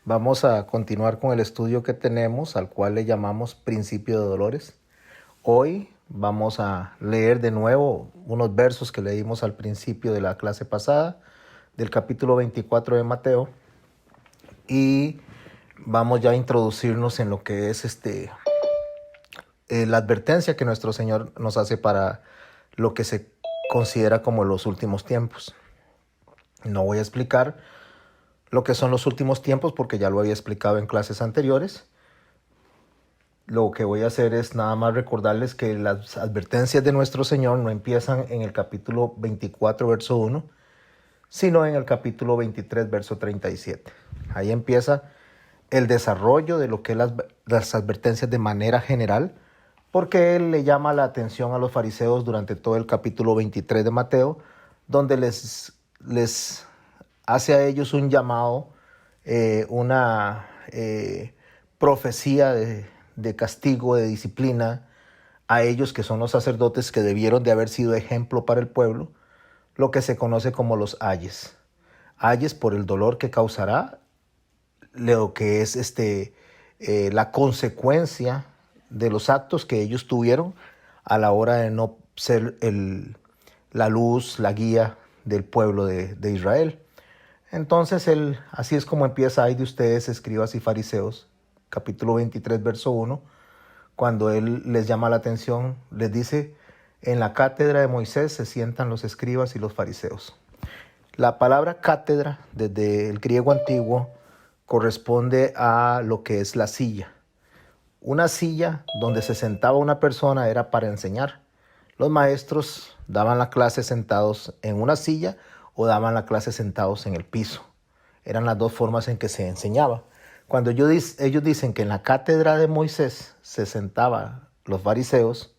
Vamos a continuar con el estudio que tenemos, al cual le llamamos Principio de Dolores. Hoy vamos a leer de nuevo unos versos que leímos al principio de la clase pasada, del capítulo 24 de Mateo, y vamos ya a introducirnos en lo que es la advertencia que nuestro Señor nos hace para lo que se considera como los últimos tiempos. No voy a explicar lo que son los últimos tiempos porque ya lo había explicado en clases anteriores. Lo que voy a hacer es nada más recordarles que las advertencias de nuestro Señor no empiezan en el capítulo 24, verso 1, sino en el capítulo 23, verso 37. Ahí empieza el desarrollo de lo que es las advertencias de manera general, porque Él le llama la atención a los fariseos durante todo el capítulo 23 de Mateo, donde les hace a ellos un llamado, una profecía de castigo, de disciplina, a ellos que son los sacerdotes que debieron de haber sido ejemplo para el pueblo, lo que se conoce como los ayes. Ayes por el dolor que causará, lo que es la consecuencia de los actos que ellos tuvieron a la hora de no ser la luz, la guía del pueblo de Israel. Entonces, así es como empieza: ay de ustedes, escribas y fariseos, capítulo 23, verso 1, cuando Él les llama la atención, les dice: en la cátedra de Moisés se sientan los escribas y los fariseos. La palabra cátedra, desde el griego antiguo, corresponde a lo que es la silla. Una silla donde se sentaba una persona era para enseñar. Los maestros daban la clase sentados en una silla o daban la clase sentados en el piso. Eran las dos formas en que se enseñaba. Cuando ellos dicen que en la cátedra de Moisés se sentaban los fariseos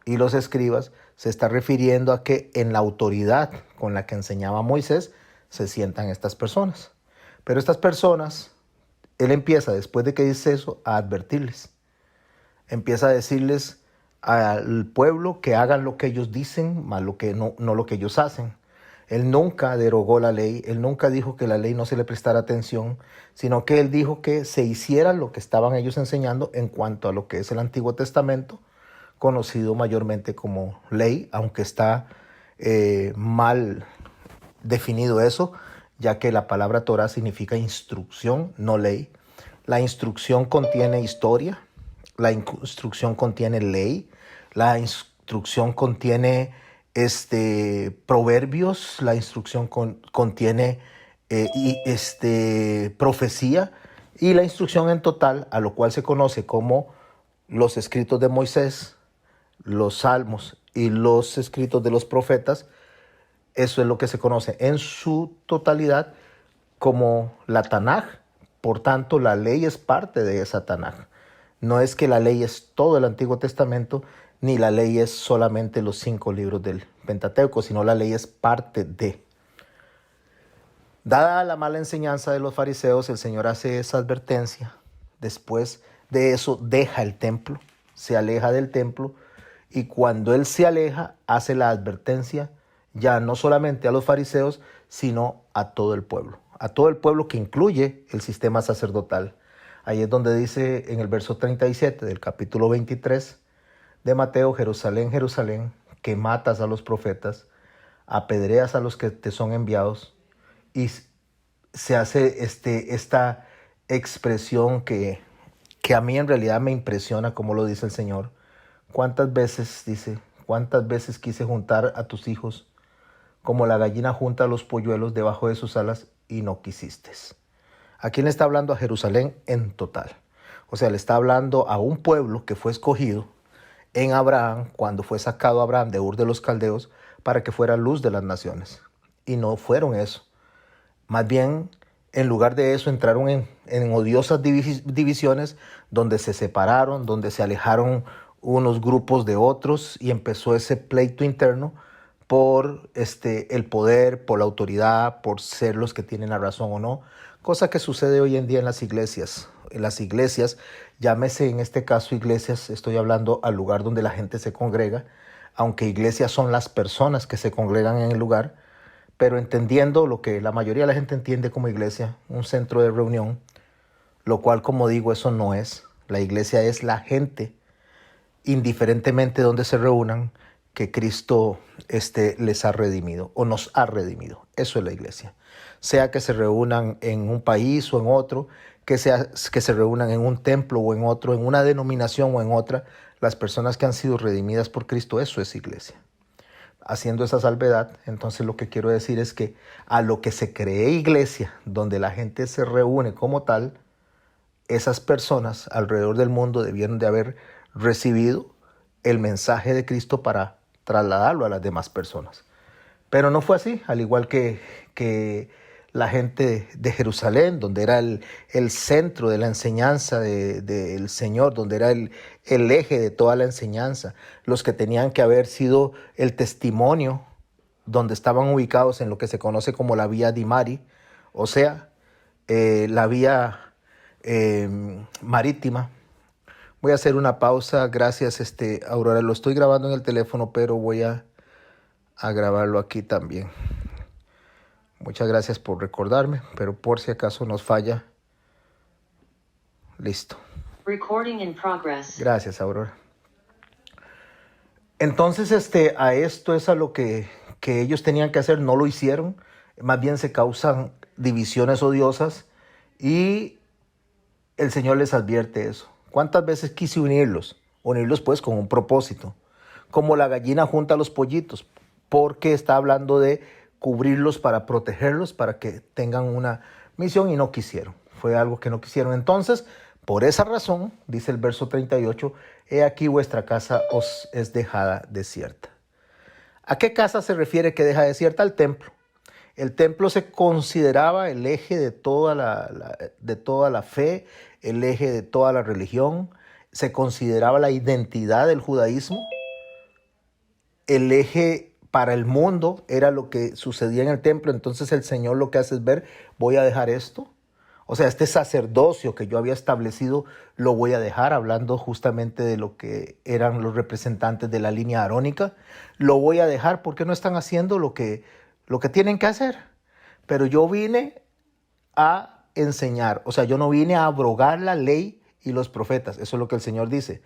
y los escribas, se está refiriendo a que en la autoridad con la que enseñaba Moisés se sientan estas personas. Pero estas personas, Él empieza, después de que dice eso, a advertirles. Empieza a decirles al pueblo que hagan lo que ellos dicen, más lo que no lo que ellos hacen. Él nunca derogó la ley, Él nunca dijo que la ley no se le prestara atención, sino que Él dijo que se hiciera lo que estaban ellos enseñando en cuanto a lo que es el Antiguo Testamento, conocido mayormente como ley, aunque está mal definido eso, ya que la palabra Torah significa instrucción, no ley. La instrucción contiene historia, la instrucción contiene ley, la instrucción contiene proverbios, la instrucción contiene profecía, y la instrucción en total, a lo cual se conoce como los escritos de Moisés, los salmos y los escritos de los profetas, eso es lo que se conoce en su totalidad como la Tanaj. Por tanto, la ley es parte de esa Tanaj. No es que la ley es todo el Antiguo Testamento, ni la ley es solamente los 5 libros del Pentateuco, sino la ley es parte de. Dada la mala enseñanza de los fariseos, el Señor hace esa advertencia. Después de eso deja el templo, se aleja del templo, y cuando Él se aleja, hace la advertencia ya no solamente a los fariseos, sino a todo el pueblo que incluye el sistema sacerdotal. Ahí es donde dice en el verso 37 del capítulo 23 de Mateo: Jerusalén, Jerusalén, que matas a los profetas, apedreas a los que te son enviados. Y se hace esta expresión que a mí en realidad me impresiona, como lo dice el Señor. ¿Cuántas veces, dice, cuántas veces quise juntar a tus hijos como la gallina junta a los polluelos debajo de sus alas y no quisiste? ¿A quién le está hablando? A Jerusalén en total. O sea, le está hablando a un pueblo que fue escogido en Abraham, cuando fue sacado Abraham de Ur de los Caldeos, para que fuera luz de las naciones. Y no fueron eso. Más bien, en lugar de eso, entraron en odiosas divisiones, donde se separaron, donde se alejaron unos grupos de otros, y empezó ese pleito interno por el poder, por la autoridad, por ser los que tienen la razón o no, cosa que sucede hoy en día en las iglesias. En las iglesias, llámese en este caso iglesias, estoy hablando al lugar donde la gente se congrega, aunque iglesias son las personas que se congregan en el lugar, pero entendiendo lo que la mayoría de la gente entiende como iglesia, un centro de reunión, lo cual, como digo, eso no es. La iglesia es la gente, indiferentemente de donde se reúnan, que Cristo les ha redimido o nos ha redimido. Eso es la iglesia. Sea que se reúnan en un país o en otro, que se reúnan en un templo o en otro, en una denominación o en otra, las personas que han sido redimidas por Cristo, eso es iglesia. Haciendo esa salvedad, entonces lo que quiero decir es que a lo que se cree iglesia, donde la gente se reúne como tal, esas personas alrededor del mundo debieron de haber recibido el mensaje de Cristo para trasladarlo a las demás personas. Pero no fue así, al igual que la gente de Jerusalén, donde era el centro de la enseñanza del Señor, donde era el eje de toda la enseñanza, los que tenían que haber sido el testimonio, donde estaban ubicados en lo que se conoce como la vía di Mari, o sea, la vía marítima. Voy a hacer una pausa, gracias Aurora, lo estoy grabando en el teléfono, pero voy a grabarlo aquí también. Muchas gracias por recordarme, pero por si acaso nos falla. Listo. Recording in progress. Gracias, Aurora. Entonces, a esto es a lo que ellos tenían que hacer, no lo hicieron. Más bien se causan divisiones odiosas y el Señor les advierte eso. ¿Cuántas veces quise unirlos? Unirlos pues con un propósito. Como la gallina junta a los pollitos, porque está hablando de cubrirlos para protegerlos, para que tengan una misión y no quisieron. Fue algo que no quisieron. Entonces, por esa razón, dice el verso 38, he aquí vuestra casa os es dejada desierta. ¿A qué casa se refiere que deja desierta? Al templo. El templo se consideraba el eje de toda la fe, el eje de toda la religión. Se consideraba la identidad del judaísmo. El eje para el mundo era lo que sucedía en el templo. Entonces el Señor lo que hace es ver, voy a dejar esto. O sea, este sacerdocio que yo había establecido lo voy a dejar, hablando justamente de lo que eran los representantes de la línea arónica. Lo voy a dejar porque no están haciendo lo que tienen que hacer. Pero yo vine a enseñar, o sea, yo no vine a abrogar la ley y los profetas. Eso es lo que el Señor dice.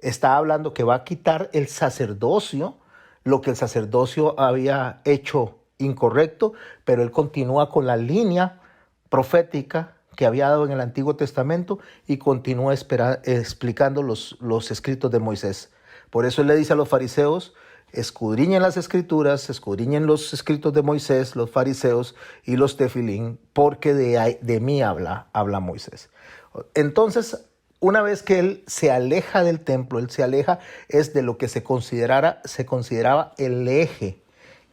Está hablando que va a quitar el sacerdocio, lo que el sacerdocio había hecho incorrecto, pero él continúa con la línea profética que había dado en el Antiguo Testamento y continúa explicando los escritos de Moisés. Por eso él le dice a los fariseos, escudriñen las escrituras, escudriñen los escritos de Moisés, los fariseos y los tefilín, porque de mí habla Moisés. Entonces, una vez que él se aleja del templo, él se aleja es de lo que se consideraba el eje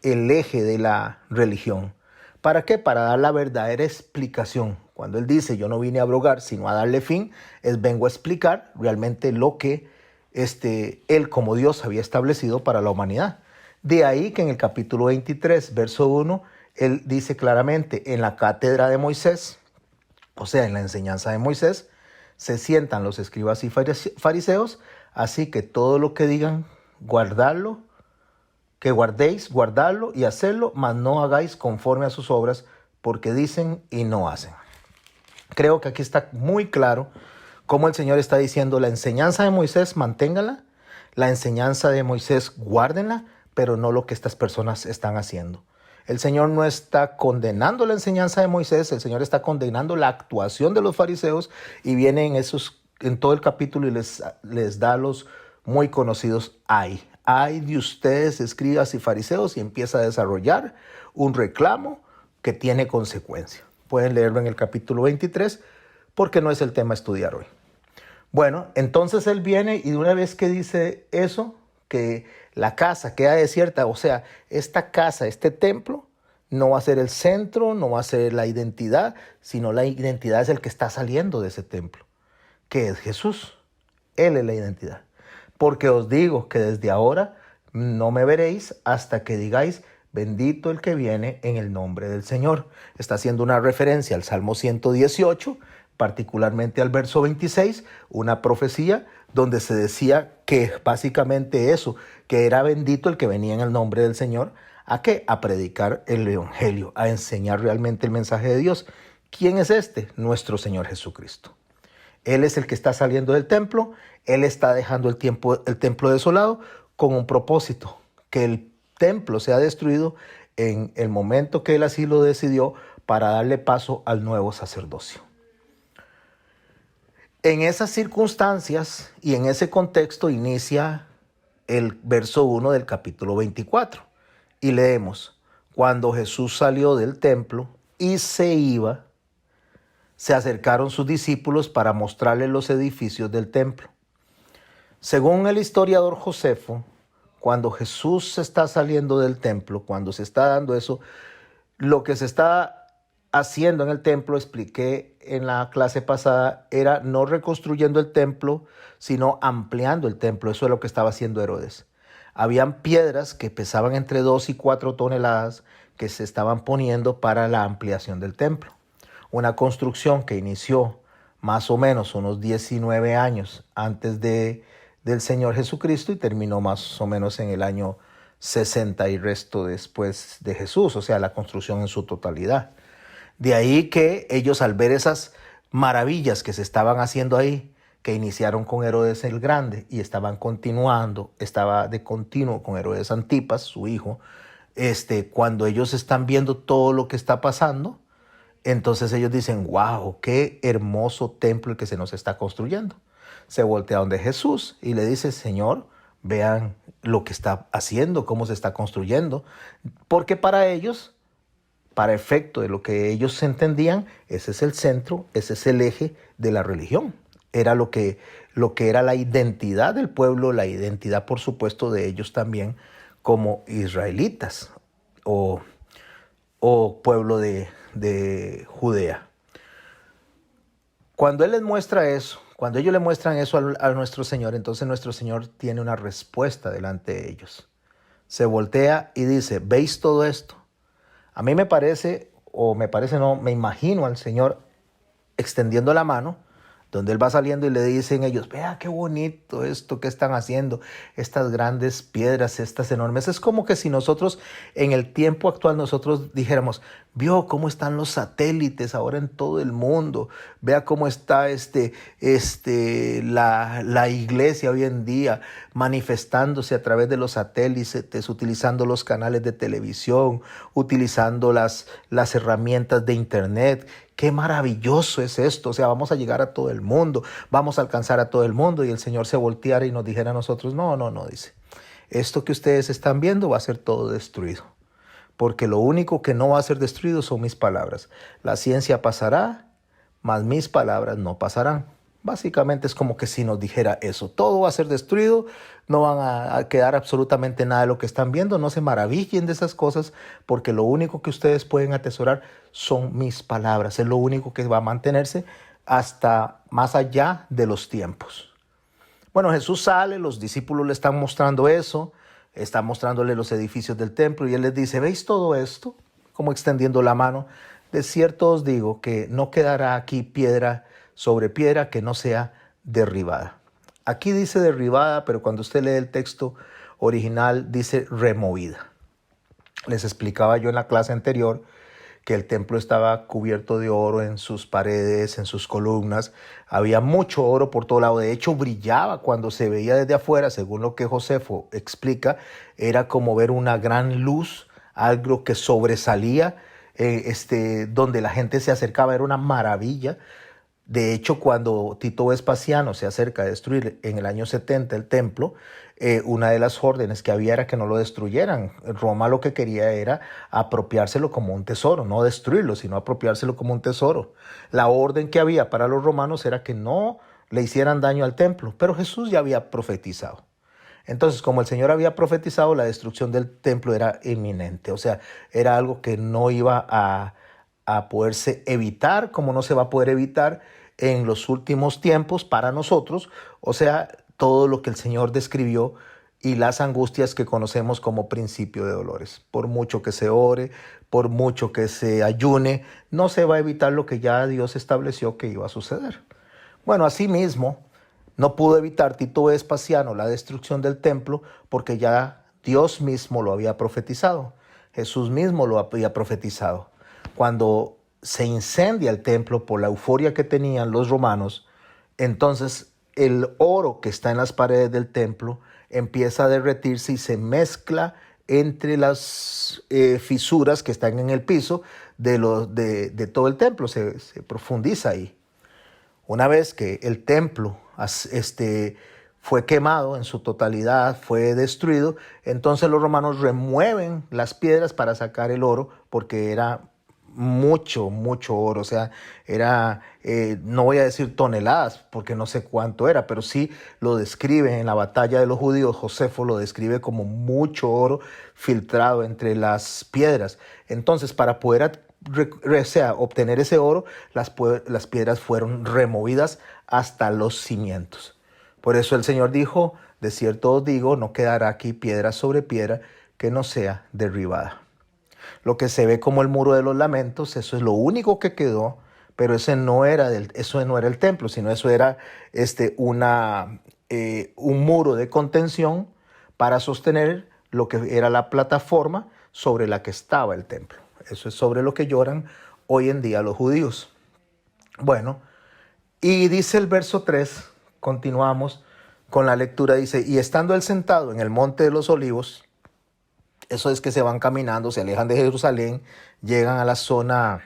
de la religión. ¿Para qué? Para dar la verdadera explicación. Cuando él dice, yo no vine a abrogar, sino a darle fin, vengo a explicar realmente lo que él como Dios había establecido para la humanidad. De ahí que en el capítulo 23, verso 1, él dice claramente, en la cátedra de Moisés, o sea, en la enseñanza de Moisés, se sientan los escribas y fariseos, así que todo lo que digan, guardadlo, que guardéis, guardadlo y hacedlo, mas no hagáis conforme a sus obras, porque dicen y no hacen. Creo que aquí está muy claro cómo el Señor está diciendo, la enseñanza de Moisés, manténgala, la enseñanza de Moisés, guárdenla, pero no lo que estas personas están haciendo. El Señor no está condenando la enseñanza de Moisés, el Señor está condenando la actuación de los fariseos y viene en todo el capítulo y les da los muy conocidos ay. Ay de ustedes, escribas y fariseos, y empieza a desarrollar un reclamo que tiene consecuencia. Pueden leerlo en el capítulo 23 porque no es el tema a estudiar hoy. Bueno, entonces él viene y de una vez que dice eso, que la casa queda desierta, o sea, esta casa, este templo, no va a ser el centro, no va a ser la identidad, sino la identidad es el que está saliendo de ese templo, que es Jesús. Él es la identidad. Porque os digo que desde ahora no me veréis hasta que digáis, bendito el que viene en el nombre del Señor. Está haciendo una referencia al Salmo 118, particularmente al verso 26, una profecía donde se decía que básicamente eso, que era bendito el que venía en el nombre del Señor. ¿A qué? A predicar el evangelio, a enseñar realmente el mensaje de Dios. ¿Quién es este? Nuestro Señor Jesucristo. Él es el que está saliendo del templo, Él está dejando el templo desolado con un propósito, que el templo sea destruido en el momento que Él así lo decidió para darle paso al nuevo sacerdocio. En esas circunstancias y en ese contexto inicia el verso 1 del capítulo 24 y leemos: cuando Jesús salió del templo y se iba, se acercaron sus discípulos para mostrarle los edificios del templo. Según el historiador Josefo, cuando Jesús está saliendo del templo, cuando se está dando eso, lo que se está haciendo en el templo, expliqué en la clase pasada, era no reconstruyendo el templo, sino ampliando el templo. Eso es lo que estaba haciendo Herodes. Habían piedras que pesaban entre 2 y 4 toneladas que se estaban poniendo para la ampliación del templo. Una construcción que inició más o menos unos 19 años antes del Señor Jesucristo y terminó más o menos en el año 60 y resto después de Jesús, o sea, la construcción en su totalidad. De ahí que ellos, al ver esas maravillas que se estaban haciendo ahí, que iniciaron con Herodes el Grande y estaban continuando, estaba de continuo con Herodes Antipas, su hijo, cuando ellos están viendo todo lo que está pasando, entonces ellos dicen: wow, qué hermoso templo el que se nos está construyendo. Se voltea donde Jesús y le dice: Señor, vean lo que está haciendo, cómo se está construyendo. Porque para ellos, para efecto de lo que ellos entendían, ese es el centro, ese es el eje de la religión. Era lo que era la identidad del pueblo, la identidad, por supuesto, de ellos también como israelitas o pueblo de Judea. Cuando Él les muestra eso, cuando ellos le muestran eso a nuestro Señor, entonces nuestro Señor tiene una respuesta delante de ellos. Se voltea y dice: ¿veis todo esto? A mí me me imagino al Señor extendiendo la mano, donde Él va saliendo y le dicen ellos: vea qué bonito esto que están haciendo, estas grandes piedras, estas enormes. Es como que si nosotros en el tiempo actual nosotros dijéramos: vio cómo están los satélites ahora en todo el mundo, vea cómo está la iglesia hoy en día manifestándose a través de los satélites, utilizando los canales de televisión, utilizando las herramientas de internet. Qué maravilloso es esto, o sea, vamos a llegar a todo el mundo, vamos a alcanzar a todo el mundo. Y el Señor se volteara y nos dijera a nosotros: no, dice, esto que ustedes están viendo va a ser todo destruido, porque lo único que no va a ser destruido son mis palabras. La ciencia pasará, mas mis palabras no pasarán. Básicamente es como que si nos dijera eso: todo va a ser destruido, no van a quedar absolutamente nada de lo que están viendo. No se maravillen de esas cosas, porque lo único que ustedes pueden atesorar son mis palabras. Es lo único que va a mantenerse hasta más allá de los tiempos. Bueno, Jesús sale, los discípulos le están mostrando eso, están mostrándole los edificios del templo y Él les dice: ¿veis todo esto? Como extendiendo la mano: de cierto os digo que no quedará aquí piedra sobre piedra que no sea derribada. Aquí dice derribada, pero cuando usted lee el texto original dice removida. Les explicaba yo en la clase anterior que el templo estaba cubierto de oro en sus paredes, en sus columnas. Había mucho oro por todo lado. De hecho, brillaba cuando se veía desde afuera, según lo que Josefo explica. Era como ver una gran luz, algo que sobresalía, donde la gente se acercaba. Era una maravilla. De hecho, cuando Tito Vespasiano se acerca a destruir en el año 70 el templo, una de las órdenes que había era que no lo destruyeran. Roma lo que quería era apropiárselo como un tesoro, no destruirlo, sino apropiárselo como un tesoro. La orden que había para los romanos era que no le hicieran daño al templo, pero Jesús ya había profetizado. Entonces, como el Señor había profetizado, la destrucción del templo era inminente, o sea, era algo que no iba a poderse evitar, como no se va a poder evitar en los últimos tiempos para nosotros, o sea, todo lo que el Señor describió y las angustias que conocemos como principio de dolores. Por mucho que se ore, por mucho que se ayune, no se va a evitar lo que ya Dios estableció que iba a suceder. Bueno, asimismo, no pudo evitar Tito Vespasiano la destrucción del templo porque ya Dios mismo lo había profetizado. Jesús mismo lo había profetizado. Cuando se incendia el templo por la euforia que tenían los romanos, Entonces el oro que está en las paredes del templo empieza a derretirse y se mezcla entre las fisuras que están en el piso de todo el templo, se profundiza ahí. Una vez que el templo fue quemado en su totalidad, fue destruido, entonces los romanos remueven las piedras para sacar el oro, porque era mucho, mucho oro. O sea, era, no voy a decir toneladas, porque no sé cuánto era, pero sí lo describe en la batalla de los judíos. Josefo lo describe como mucho oro filtrado entre las piedras. Entonces, para poder obtener ese oro, las piedras fueron removidas hasta los cimientos. Por eso el Señor dijo: de cierto os digo, no quedará aquí piedra sobre piedra que no sea derribada. Lo que se ve como el muro de los lamentos, eso es lo único que quedó, pero eso no era el templo, sino eso era un muro de contención para sostener lo que era la plataforma sobre la que estaba el templo. Eso es sobre lo que lloran hoy en día los judíos. Bueno, y dice el verso 3, continuamos con la lectura, dice: y estando él sentado en el monte de los olivos, eso es que se van caminando, se alejan de Jerusalén, llegan a la zona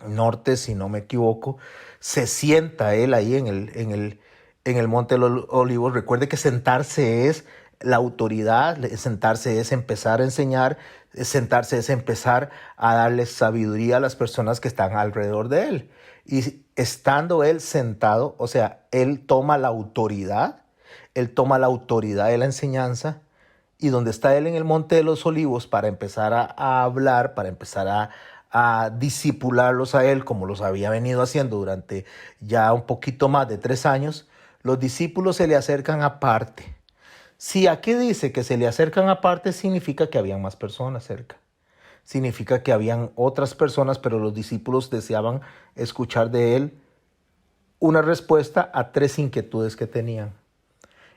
norte, si no me equivoco, se sienta él ahí en el monte de los olivos. Recuerde que sentarse es la autoridad, sentarse es empezar a enseñar, sentarse es empezar a darle sabiduría a las personas que están alrededor de él. Y estando él sentado, o sea, él toma la autoridad de la enseñanza. Y donde está él en el monte de los olivos, para empezar a hablar, para empezar a discipularlos a él, como los había venido haciendo durante ya un poquito más de 3 años, los discípulos se le acercan aparte. Si aquí dice que se le acercan aparte, significa que habían más personas cerca. Significa que habían otras personas, pero los discípulos deseaban escuchar de él una respuesta a 3 inquietudes que tenían.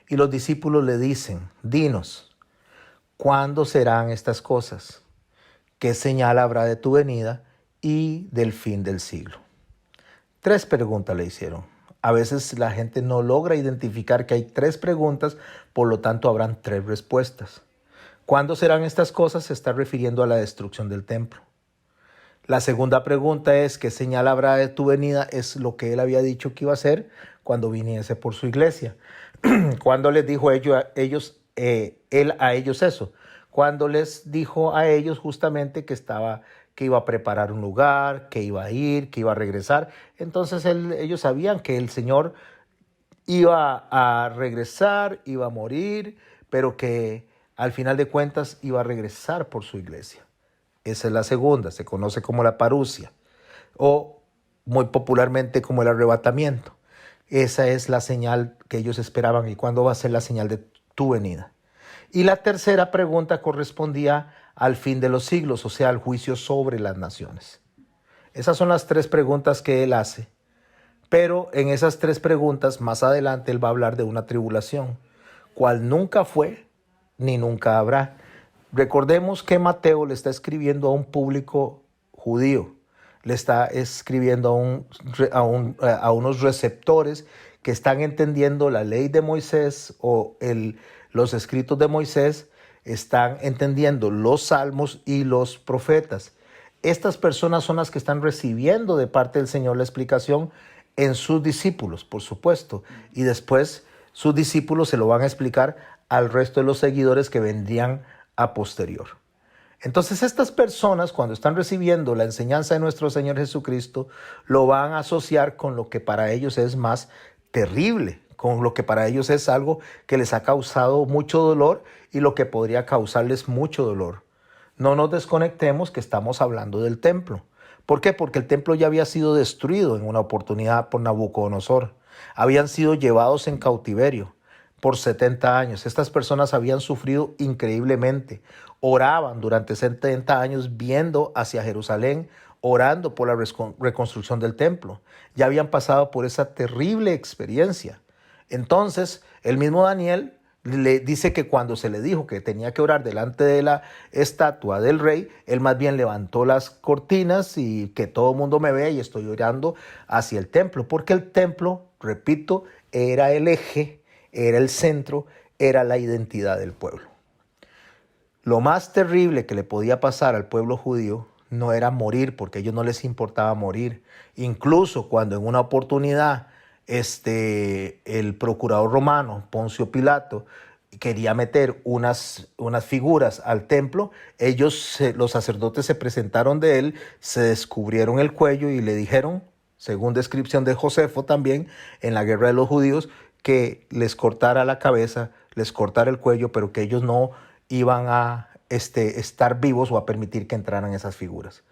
Y los discípulos le dicen: dinos, ¿cuándo serán estas cosas? ¿Qué señal habrá de tu venida y del fin del siglo? 3 preguntas le hicieron. A veces la gente no logra identificar que hay 3 preguntas, por lo tanto habrán 3 respuestas. ¿Cuándo serán estas cosas? Se está refiriendo a la destrucción del templo. La segunda pregunta es: ¿qué señal habrá de tu venida? Es lo que él había dicho que iba a hacer cuando viniese por su iglesia. ¿Cuándo les dijo él a ellos eso? Cuando les dijo a ellos justamente que iba a preparar un lugar, que iba a ir, que iba a regresar. Entonces ellos sabían que el Señor iba a regresar, iba a morir, pero que al final de cuentas iba a regresar por su iglesia. Esa es la segunda, se conoce como la parusia, o muy popularmente como el arrebatamiento. Esa es la señal que ellos esperaban. ¿Y cuándo va a ser la señal de tu venida? Y la tercera pregunta correspondía al fin de los siglos, o sea, al juicio sobre las naciones. Esas son las 3 preguntas que él hace. Pero en esas 3 preguntas, más adelante, él va a hablar de una tribulación, cual nunca fue ni nunca habrá. Recordemos que Mateo le está escribiendo a un público judío, le está escribiendo a unos receptores que están entendiendo la ley de Moisés o los escritos de Moisés, están entendiendo los salmos y los profetas. Estas personas son las que están recibiendo de parte del Señor la explicación en sus discípulos, por supuesto, y después sus discípulos se lo van a explicar al resto de los seguidores que vendrían a posterior. Entonces estas personas, cuando están recibiendo la enseñanza de nuestro Señor Jesucristo, lo van a asociar con lo que para ellos es más terrible, con lo que para ellos es algo que les ha causado mucho dolor y lo que podría causarles mucho dolor. No nos desconectemos que estamos hablando del templo. ¿Por qué? Porque el templo ya había sido destruido en una oportunidad por Nabucodonosor. Habían sido llevados en cautiverio por 70 años. Estas personas habían sufrido increíblemente. Oraban durante 70 años viendo hacia Jerusalén, orando por la reconstrucción del templo. Ya habían pasado por esa terrible experiencia. Entonces, el mismo Daniel le dice que cuando se le dijo que tenía que orar delante de la estatua del rey, él más bien levantó las cortinas y que todo el mundo me vea y estoy orando hacia el templo, porque el templo repito, era el eje, era el centro, era la identidad del pueblo. Lo más terrible que le podía pasar al pueblo judío no era morir, porque a ellos no les importaba morir. Incluso cuando en una oportunidad el procurador romano, Poncio Pilato, quería meter unas figuras al templo, los sacerdotes se presentaron de él, se descubrieron el cuello y le dijeron, según descripción de Josefo también, en la guerra de los judíos, que les cortara la cabeza, les cortara el cuello, pero que ellos no iban a estar vivos o a permitir que entraran esas figuras.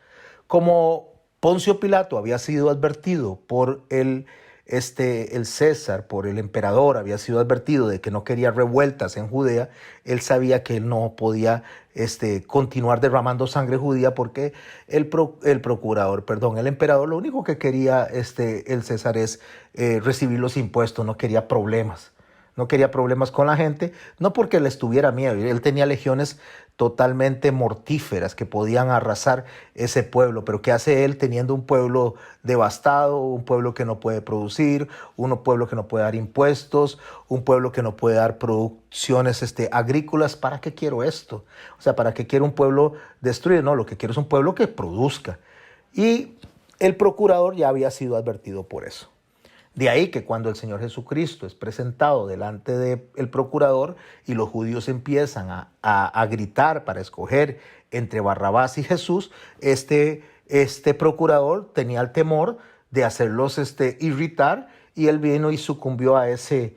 Como Poncio Pilato había sido advertido por el César, por el emperador, había sido advertido de que no quería revueltas en Judea, él sabía que él no podía continuar derramando sangre judía porque el emperador, lo único que quería el César es recibir los impuestos, no quería problemas. No quería problemas con la gente, no porque le estuviera miedo, él tenía legiones totalmente mortíferas que podían arrasar ese pueblo, pero ¿qué hace él teniendo un pueblo devastado, un pueblo que no puede producir, un pueblo que no puede dar impuestos, un pueblo que no puede dar producciones agrícolas? ¿Para qué quiero esto? O sea, ¿para qué quiero un pueblo destruido? No, lo que quiero es un pueblo que produzca. Y el procurador ya había sido advertido por eso. De ahí que cuando el Señor Jesucristo es presentado delante del procurador y los judíos empiezan a gritar para escoger entre Barrabás y Jesús, este procurador tenía el temor de hacerlos irritar y él vino y sucumbió a ese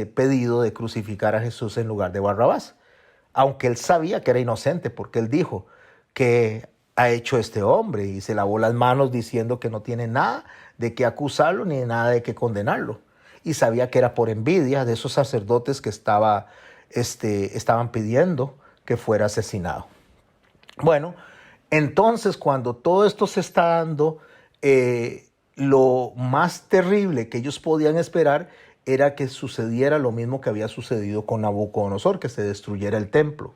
pedido de crucificar a Jesús en lugar de Barrabás. Aunque él sabía que era inocente porque él dijo que ha hecho este hombre y se lavó las manos diciendo que no tiene nada de qué acusarlo ni nada de qué condenarlo. Y sabía que era por envidia de esos sacerdotes que estaban pidiendo que fuera asesinado. Bueno, entonces cuando todo esto se está dando, lo más terrible que ellos podían esperar era que sucediera lo mismo que había sucedido con Nabucodonosor, que se destruyera el templo.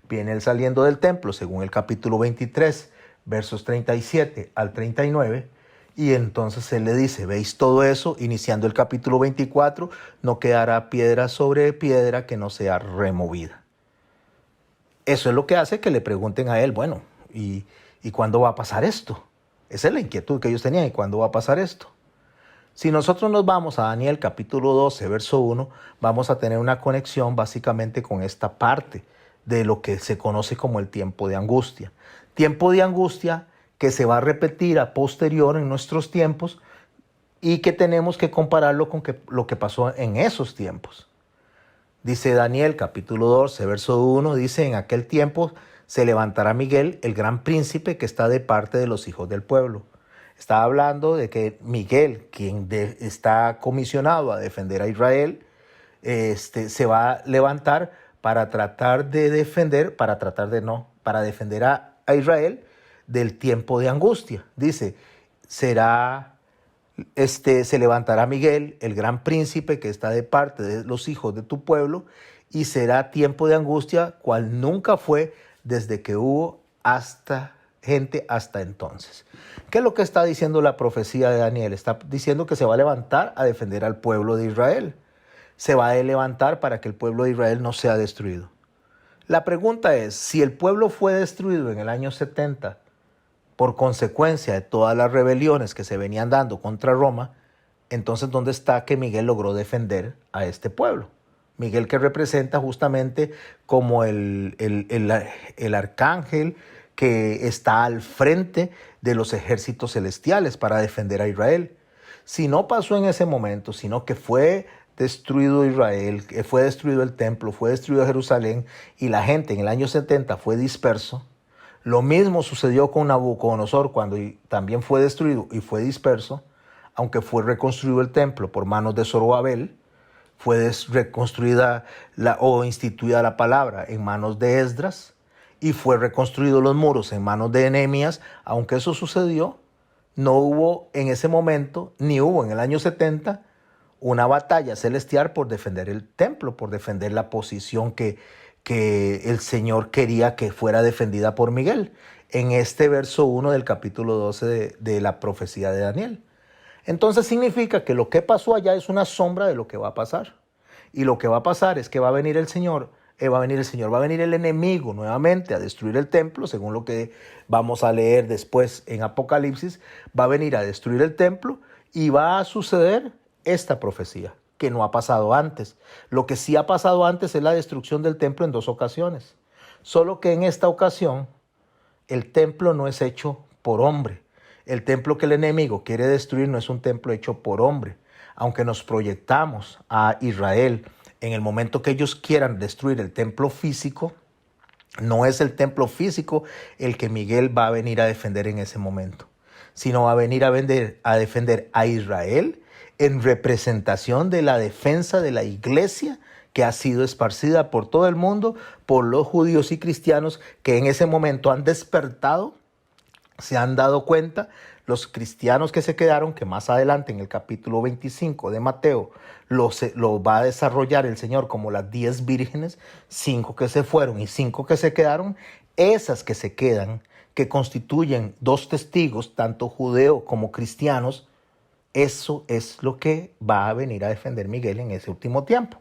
Viene él saliendo del templo, según el capítulo 23, versos 37 al 39, y entonces él le dice, ¿veis todo eso? Iniciando el capítulo 24, no quedará piedra sobre piedra que no sea removida. Eso es lo que hace que le pregunten a él, bueno, ¿y cuándo va a pasar esto? Esa es la inquietud que ellos tenían, ¿y cuándo va a pasar esto? Si nosotros nos vamos a Daniel capítulo 12, verso 1, vamos a tener una conexión básicamente con esta parte de lo que se conoce como el tiempo de angustia. Tiempo de angustia que se va a repetir a posterior en nuestros tiempos y que tenemos que compararlo con lo que pasó en esos tiempos. Dice Daniel capítulo 12, verso 1, dice, en aquel tiempo se levantará Miguel, el gran príncipe que está de parte de los hijos del pueblo. Está hablando de que Miguel, quien está comisionado a defender a Israel, se va a levantar para tratar de defender, para defender a Israel del tiempo de angustia. Dice, se levantará Miguel, el gran príncipe que está de parte de los hijos de tu pueblo, y será tiempo de angustia cual nunca fue desde que hubo gente hasta entonces. ¿Qué es lo que está diciendo la profecía de Daniel? Está diciendo que se va a levantar a defender al pueblo de Israel. Se va a levantar para que el pueblo de Israel no sea destruido. La pregunta es, si el pueblo fue destruido en el año 70 por consecuencia de todas las rebeliones que se venían dando contra Roma, entonces ¿dónde está que Miguel logró defender a este pueblo? Miguel, que representa justamente como el arcángel que está al frente de los ejércitos celestiales para defender a Israel. Si no pasó en ese momento, sino que fue destruido Israel, que fue destruido el templo, fue destruido Jerusalén y la gente en el año 70 fue disperso, lo mismo sucedió con Nabucodonosor cuando también fue destruido y fue disperso, aunque fue reconstruido el templo por manos de Zorobabel, fue reconstruida o instituida la palabra en manos de Esdras y fue reconstruido los muros en manos de Nehemías. Aunque eso sucedió, no hubo en ese momento, ni hubo en el año 70, una batalla celestial por defender el templo, por defender la posición que el Señor quería que fuera defendida por Miguel, en este verso 1 del capítulo 12 de la profecía de Daniel. Entonces significa que lo que pasó allá es una sombra de lo que va a pasar. Y lo que va a pasar es que va a venir el Señor, va a venir el enemigo nuevamente a destruir el templo, según lo que vamos a leer después en Apocalipsis, va a venir a destruir el templo y va a suceder esta profecía, que no ha pasado antes. Lo que sí ha pasado antes es la destrucción del templo en 2 ocasiones. Solo que en esta ocasión el templo no es hecho por hombre. El templo que el enemigo quiere destruir no es un templo hecho por hombre. Aunque nos proyectamos a Israel en el momento que ellos quieran destruir el templo físico, no es el templo físico el que Miguel va a venir a defender en ese momento, sino va a venir a defender a Israel en representación de la defensa de la iglesia que ha sido esparcida por todo el mundo, por los judíos y cristianos que en ese momento han despertado, se han dado cuenta. Los cristianos que se quedaron, que más adelante en el capítulo 25 de Mateo lo va a desarrollar el Señor como las 10 vírgenes, 5 que se fueron y 5 que se quedaron, esas que se quedan, que constituyen 2 testigos, tanto judeo como cristianos, eso es lo que va a venir a defender Miguel en ese último tiempo,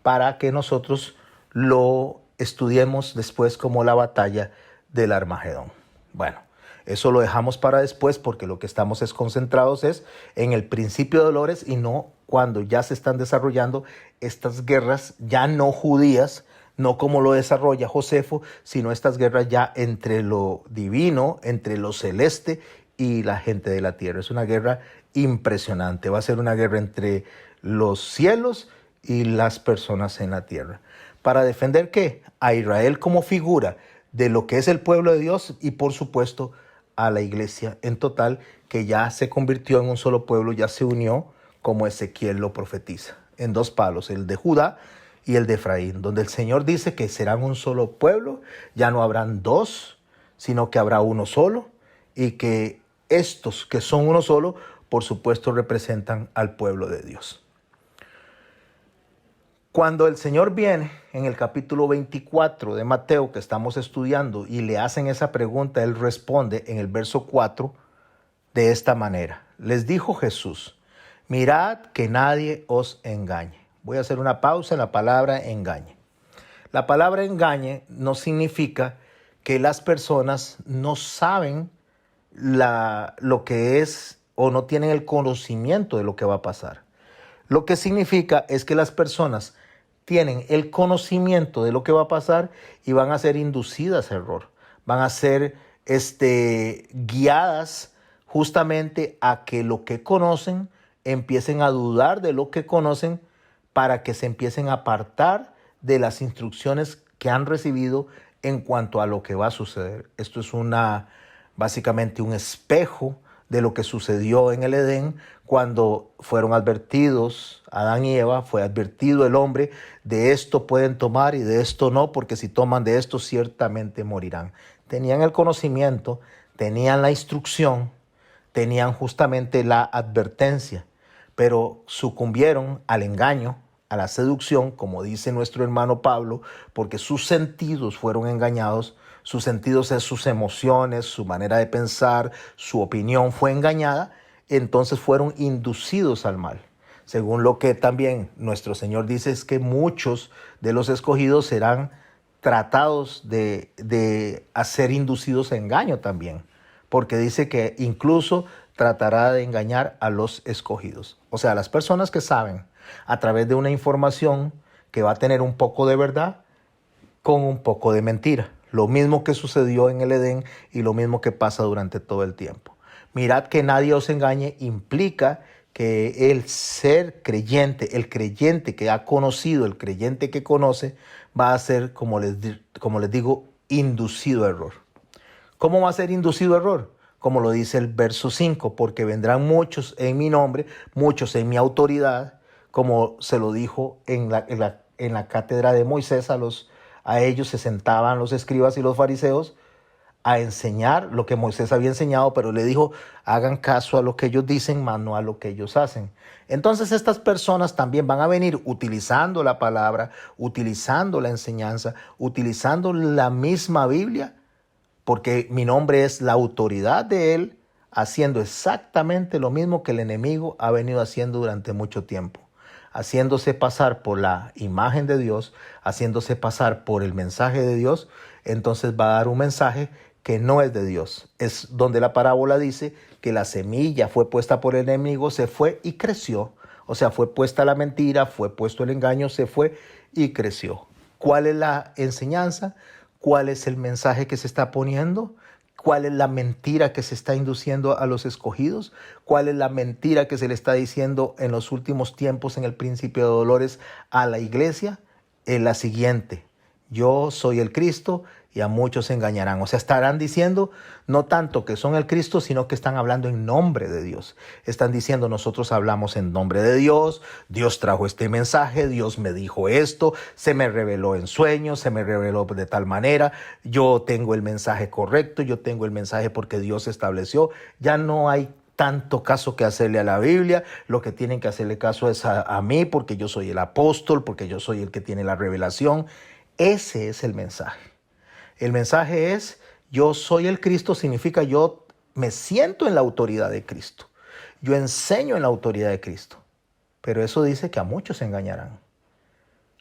para que nosotros lo estudiemos después como la batalla del Armagedón. Bueno, eso lo dejamos para después porque lo que estamos concentrados es en el principio de dolores y no cuando ya se están desarrollando estas guerras ya no judías, no como lo desarrolla Josefo, sino estas guerras ya entre lo divino, entre lo celeste y la gente de la tierra. Es una guerra impresionante, va a ser una guerra entre los cielos y las personas en la tierra. ¿Para defender qué? A Israel como figura de lo que es el pueblo de Dios y por supuesto a la iglesia en total, que ya se convirtió en un solo pueblo, ya se unió como Ezequiel lo profetiza, en 2 palos, el de Judá y el de Efraín, donde el Señor dice que serán un solo pueblo, ya no habrán 2, sino que habrá uno solo, y que estos que son uno solo, por supuesto representan al pueblo de Dios. Cuando el Señor viene en el capítulo 24 de Mateo que estamos estudiando y le hacen esa pregunta, Él responde en el verso 4 de esta manera. Les dijo Jesús, mirad que nadie os engañe. Voy a hacer una pausa en la palabra engañe. La palabra engañe no significa que las personas no saben lo que es o no tienen el conocimiento de lo que va a pasar. Lo que significa es que las personas tienen el conocimiento de lo que va a pasar y van a ser inducidas a error. Van a ser guiadas justamente a que lo que conocen empiecen a dudar de lo que conocen para que se empiecen a apartar de las instrucciones que han recibido en cuanto a lo que va a suceder. Esto es básicamente un espejo de lo que sucedió en el Edén cuando fueron advertidos Adán y Eva, fue advertido el hombre, de esto pueden tomar y de esto no, porque si toman de esto ciertamente morirán. Tenían el conocimiento, tenían la instrucción, tenían justamente la advertencia, pero sucumbieron al engaño, a la seducción, como dice nuestro hermano Pablo, porque sus sentidos fueron engañados. Sus sentidos es sus emociones, su manera de pensar, su opinión fue engañada, entonces fueron inducidos al mal. Según lo que también nuestro Señor dice es que muchos de los escogidos serán tratados de ser inducidos a engaño también, porque dice que incluso tratará de engañar a los escogidos. O sea, las personas que saben a través de una información que va a tener un poco de verdad con un poco de mentira. Lo mismo que sucedió en el Edén y lo mismo que pasa durante todo el tiempo. Mirad que nadie os engañe implica que el ser creyente, el creyente que ha conocido, el creyente que conoce, va a ser, como les digo, inducido a error. ¿Cómo va a ser inducido a error? Como lo dice el verso 5, porque vendrán muchos en mi nombre, muchos en mi autoridad, como se lo dijo en la cátedra de Moisés a ellos se sentaban los escribas y los fariseos a enseñar lo que Moisés había enseñado, pero le dijo, hagan caso a lo que ellos dicen, más no a lo que ellos hacen. Entonces estas personas también van a venir utilizando la palabra, utilizando la enseñanza, utilizando la misma Biblia, porque mi nombre es la autoridad de él, haciendo exactamente lo mismo que el enemigo ha venido haciendo durante mucho tiempo, haciéndose pasar por la imagen de Dios, haciéndose pasar por el mensaje de Dios. Entonces va a dar un mensaje que no es de Dios. Es donde la parábola dice que la semilla fue puesta por el enemigo, se fue y creció. O sea, fue puesta la mentira, fue puesto el engaño, se fue y creció. ¿Cuál es la enseñanza? ¿Cuál es el mensaje que se está poniendo? ¿Cuál es la mentira que se está induciendo a los escogidos? ¿Cuál es la mentira que se le está diciendo en los últimos tiempos, en el principio de dolores, a la iglesia? Es la siguiente: yo soy el Cristo y a muchos se engañarán. O sea, estarán diciendo no tanto que son el Cristo, sino que están hablando en nombre de Dios. Están diciendo, nosotros hablamos en nombre de Dios, Dios trajo este mensaje, Dios me dijo esto, se me reveló en sueños, se me reveló de tal manera, yo tengo el mensaje correcto, yo tengo el mensaje porque Dios estableció. Ya no hay tanto caso que hacerle a la Biblia, lo que tienen que hacerle caso es a mí, porque yo soy el apóstol, porque yo soy el que tiene la revelación. Ese es el mensaje. El mensaje es, yo soy el Cristo, significa yo me siento en la autoridad de Cristo. Yo enseño en la autoridad de Cristo. Pero eso dice que a muchos se engañarán.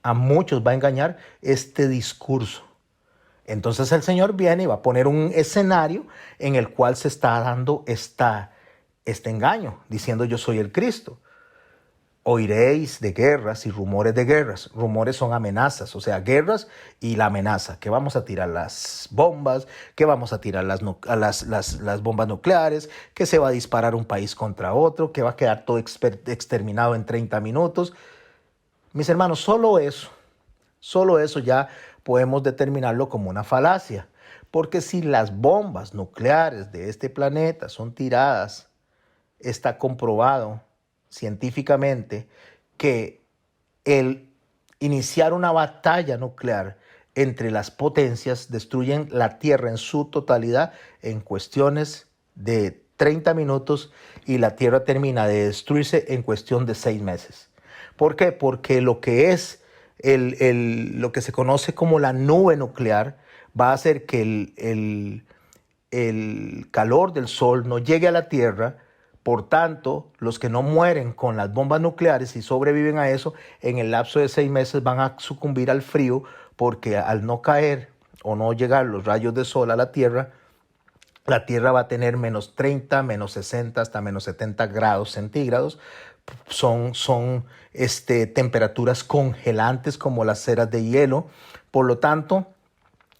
A muchos va a engañar este discurso. Entonces el Señor viene y va a poner un escenario en el cual se está dando este engaño, diciendo yo soy el Cristo. Oiréis de guerras y rumores de guerras. Rumores son amenazas, o sea, guerras y la amenaza, que vamos a tirar las bombas, que vamos a tirar las bombas nucleares, que se va a disparar un país contra otro, que va a quedar todo exterminado en 30 minutos. Mis hermanos, solo eso ya podemos determinarlo como una falacia. Porque si las bombas nucleares de este planeta son tiradas, está comprobado científicamente que el iniciar una batalla nuclear entre las potencias destruyen la Tierra en su totalidad en cuestiones de 30 minutos y la Tierra termina de destruirse en cuestión de 6 meses. ¿Por qué? Porque lo que es lo que se conoce como la nube nuclear va a hacer que el calor del sol no llegue a la Tierra. Por tanto, los que no mueren con las bombas nucleares y sobreviven a eso, en el lapso de 6 meses van a sucumbir al frío, porque al no caer o no llegar los rayos de sol a la Tierra va a tener menos 30, menos 60, hasta menos 70 grados centígrados. Son temperaturas congelantes como las ceras de hielo. Por lo tanto,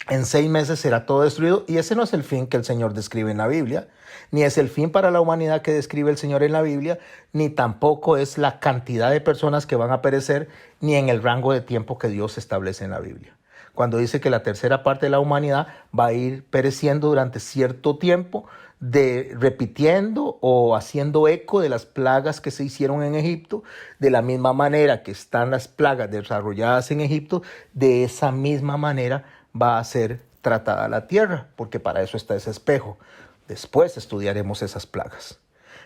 en 6 meses será todo destruido, y ese no es el fin que el Señor describe en la Biblia, ni es el fin para la humanidad que describe el Señor en la Biblia, ni tampoco es la cantidad de personas que van a perecer, ni en el rango de tiempo que Dios establece en la Biblia. Cuando dice que la tercera parte de la humanidad va a ir pereciendo durante cierto tiempo, repitiendo o haciendo eco de las plagas que se hicieron en Egipto, de la misma manera que están las plagas desarrolladas en Egipto, de esa misma manera va a ser tratada la tierra, porque para eso está ese espejo. Después estudiaremos esas plagas.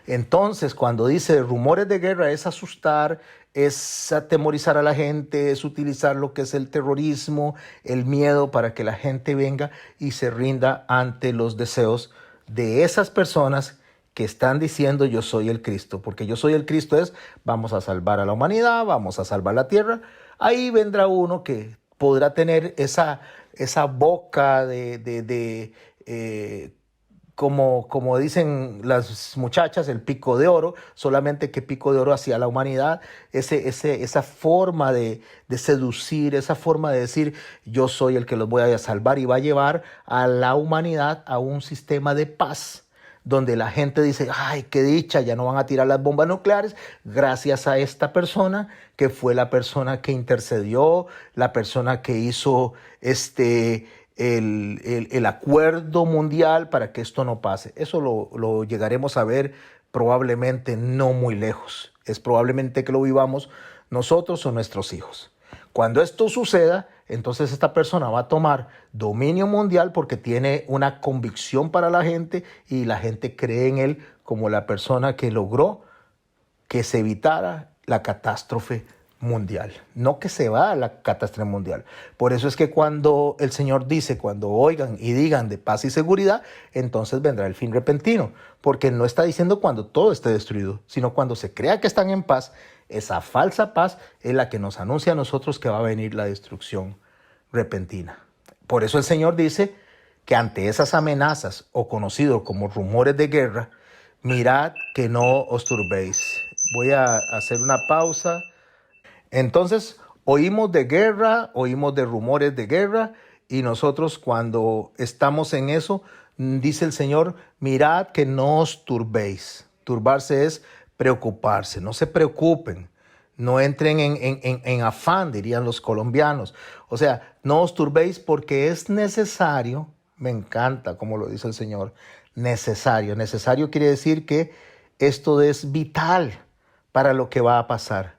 Entonces, cuando dice rumores de guerra, es asustar, es atemorizar a la gente, es utilizar lo que es el terrorismo, el miedo, para que la gente venga y se rinda ante los deseos de esas personas que están diciendo yo soy el Cristo. Porque yo soy el Cristo es, vamos a salvar a la humanidad, vamos a salvar la tierra. Ahí vendrá uno que podrá tener esa boca como dicen las muchachas, el pico de oro, solamente que pico de oro hacia la humanidad, esa forma de seducir, esa forma de decir yo soy el que los voy a salvar, y va a llevar a la humanidad a un sistema de paz, donde la gente dice, ay, qué dicha, ya no van a tirar las bombas nucleares, gracias a esta persona, que fue la persona que intercedió, la persona que hizo el acuerdo mundial para que esto no pase. Eso lo llegaremos a ver probablemente no muy lejos. Es probablemente que lo vivamos nosotros o nuestros hijos. Cuando esto suceda, entonces esta persona va a tomar dominio mundial, porque tiene una convicción para la gente y la gente cree en él como la persona que logró que se evitara la catástrofe mundial, no que se va a la catástrofe mundial. Por eso es que cuando el Señor dice, cuando oigan y digan de paz y seguridad, entonces vendrá el fin repentino, porque no está diciendo cuando todo esté destruido, sino cuando se crea que están en paz. Esa falsa paz es la que nos anuncia a nosotros que va a venir la destrucción repentina. Por eso el Señor dice que ante esas amenazas, o conocidos como rumores de guerra, mirad que no os turbéis. Voy a hacer una pausa. Entonces, oímos de guerra, oímos de rumores de guerra, y nosotros cuando estamos en eso, dice el Señor, mirad que no os turbéis. Turbarse es preocuparse, no se preocupen, no entren en afán, dirían los colombianos. O sea, no os turbéis porque es necesario, me encanta como lo dice el Señor, necesario. Necesario quiere decir que esto es vital para lo que va a pasar.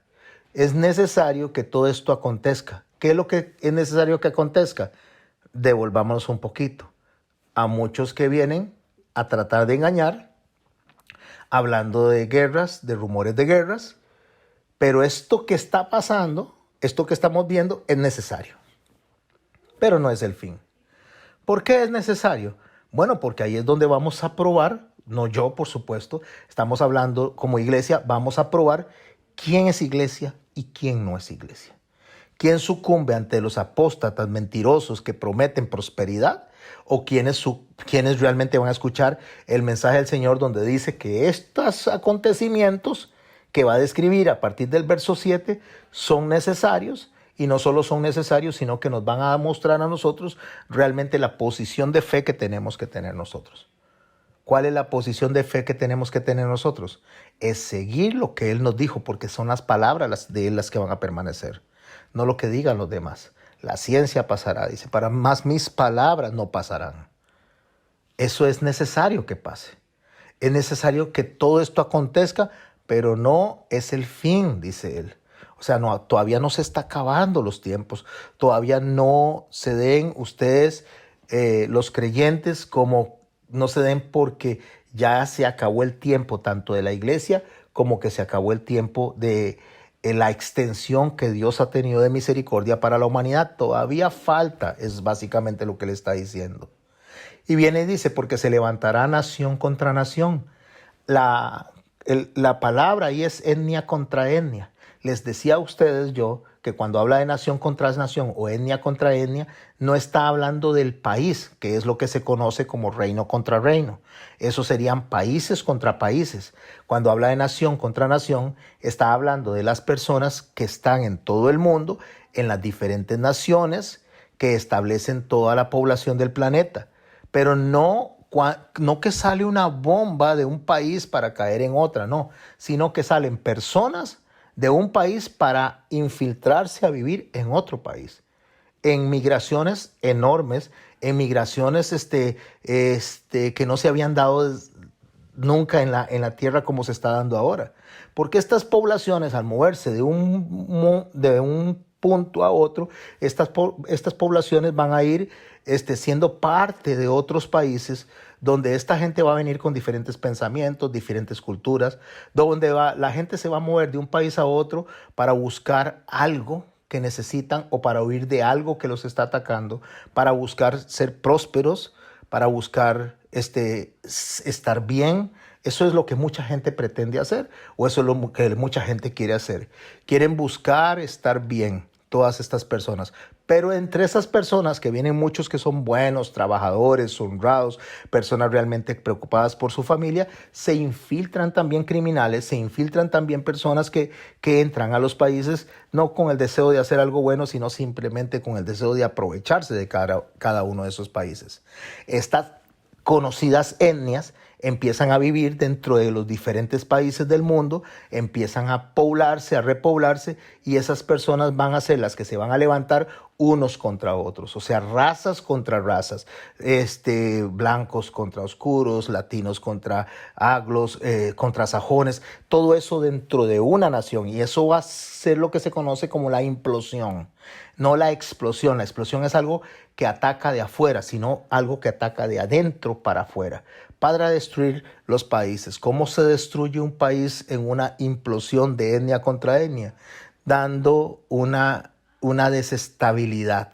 Es necesario que todo esto acontezca. ¿Qué es lo que es necesario que acontezca? Devolvámonos un poquito a muchos que vienen a tratar de engañar, hablando de guerras, de rumores de guerras, pero esto que está pasando, esto que estamos viendo, es necesario, pero no es el fin. ¿Por qué es necesario? Bueno, porque ahí es donde vamos a probar, no yo, por supuesto, estamos hablando como iglesia, vamos a probar quién es iglesia y quién no es iglesia. ¿Quién sucumbe ante los apóstatas mentirosos que prometen prosperidad? ¿O quiénes realmente van a escuchar el mensaje del Señor donde dice que estos acontecimientos que va a describir a partir del verso 7 son necesarios? Y no solo son necesarios, sino que nos van a mostrar a nosotros realmente la posición de fe que tenemos que tener nosotros. ¿Cuál es la posición de fe que tenemos que tener nosotros? Es seguir lo que Él nos dijo, porque son las palabras de Él las que van a permanecer, no lo que digan los demás. La ciencia pasará, dice, para más mis palabras no pasarán. Eso es necesario que pase. Es necesario que todo esto acontezca, pero no es el fin, dice Él. O sea, no, todavía no se está acabando los tiempos. Todavía no se den ustedes, los creyentes, como no se den porque ya se acabó el tiempo tanto de la iglesia como que se acabó el tiempo de la extensión que Dios ha tenido de misericordia para la humanidad. Todavía falta, es básicamente lo que le está diciendo. Y viene y dice, porque se levantará nación contra nación. La palabra ahí es etnia contra etnia. Les decía a ustedes yo que cuando habla de nación contra nación o etnia contra etnia, no está hablando del país, que es lo que se conoce como reino contra reino. Eso serían países contra países. Cuando habla de nación contra nación, está hablando de las personas que están en todo el mundo, en las diferentes naciones que establecen toda la población del planeta. Pero no que sale una bomba de un país para caer en otra, no, sino que salen personas de un país para infiltrarse a vivir en otro país, en migraciones enormes, en migraciones que no se habían dado nunca en la tierra como se está dando ahora. Porque estas poblaciones, al moverse de un punto a otro, estas poblaciones van a ir siendo parte de otros países donde esta gente va a venir con diferentes pensamientos, diferentes culturas, donde la gente se va a mover de un país a otro para buscar algo que necesitan o para huir de algo que los está atacando, para buscar ser prósperos, para buscar estar bien. Eso es lo que mucha gente pretende hacer, o eso es lo que mucha gente quiere hacer. Quieren buscar estar bien, todas estas personas. Pero entre esas personas que vienen muchos que son buenos, trabajadores, honrados, personas realmente preocupadas por su familia, se infiltran también criminales, se infiltran también personas que entran a los países no con el deseo de hacer algo bueno, sino simplemente con el deseo de aprovecharse de cada uno de esos países. Estas conocidas etnias empiezan a vivir dentro de los diferentes países del mundo, empiezan a poblarse, a repoblarse, y esas personas van a ser las que se van a levantar unos contra otros, o sea, razas contra razas, blancos contra oscuros, latinos contra anglos, contra sajones, todo eso dentro de una nación, y eso va a ser lo que se conoce como la implosión, no la explosión. La explosión es algo que ataca de afuera, sino algo que ataca de adentro para afuera, para destruir los países. ¿Cómo se destruye un país en una implosión de etnia contra etnia? dando una desestabilidad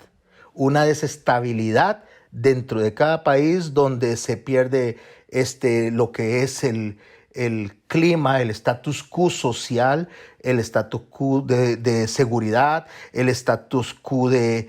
dentro de cada país donde se pierde lo que es el clima, el status quo social, el status quo de seguridad, el status quo de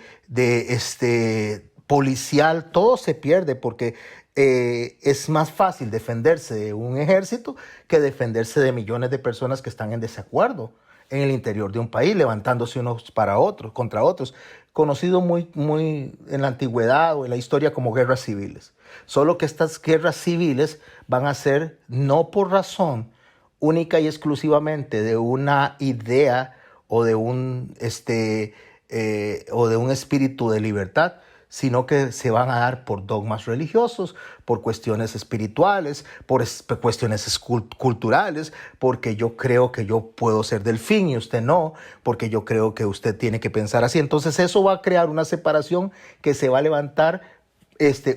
policial, todo se pierde porque es más fácil defenderse de un ejército que defenderse de millones de personas que están en desacuerdo en el interior de un país, levantándose unos para otros, contra otros, conocido muy en la antigüedad o en la historia como guerras civiles. Solo que estas guerras civiles van a ser no por razón única y exclusivamente de una idea o de un espíritu de libertad, sino que se van a dar por dogmas religiosos, por cuestiones espirituales, por cuestiones culturales, porque yo creo que yo puedo ser delfín y usted no, porque yo creo que usted tiene que pensar así. Entonces eso va a crear una separación que se va a levantar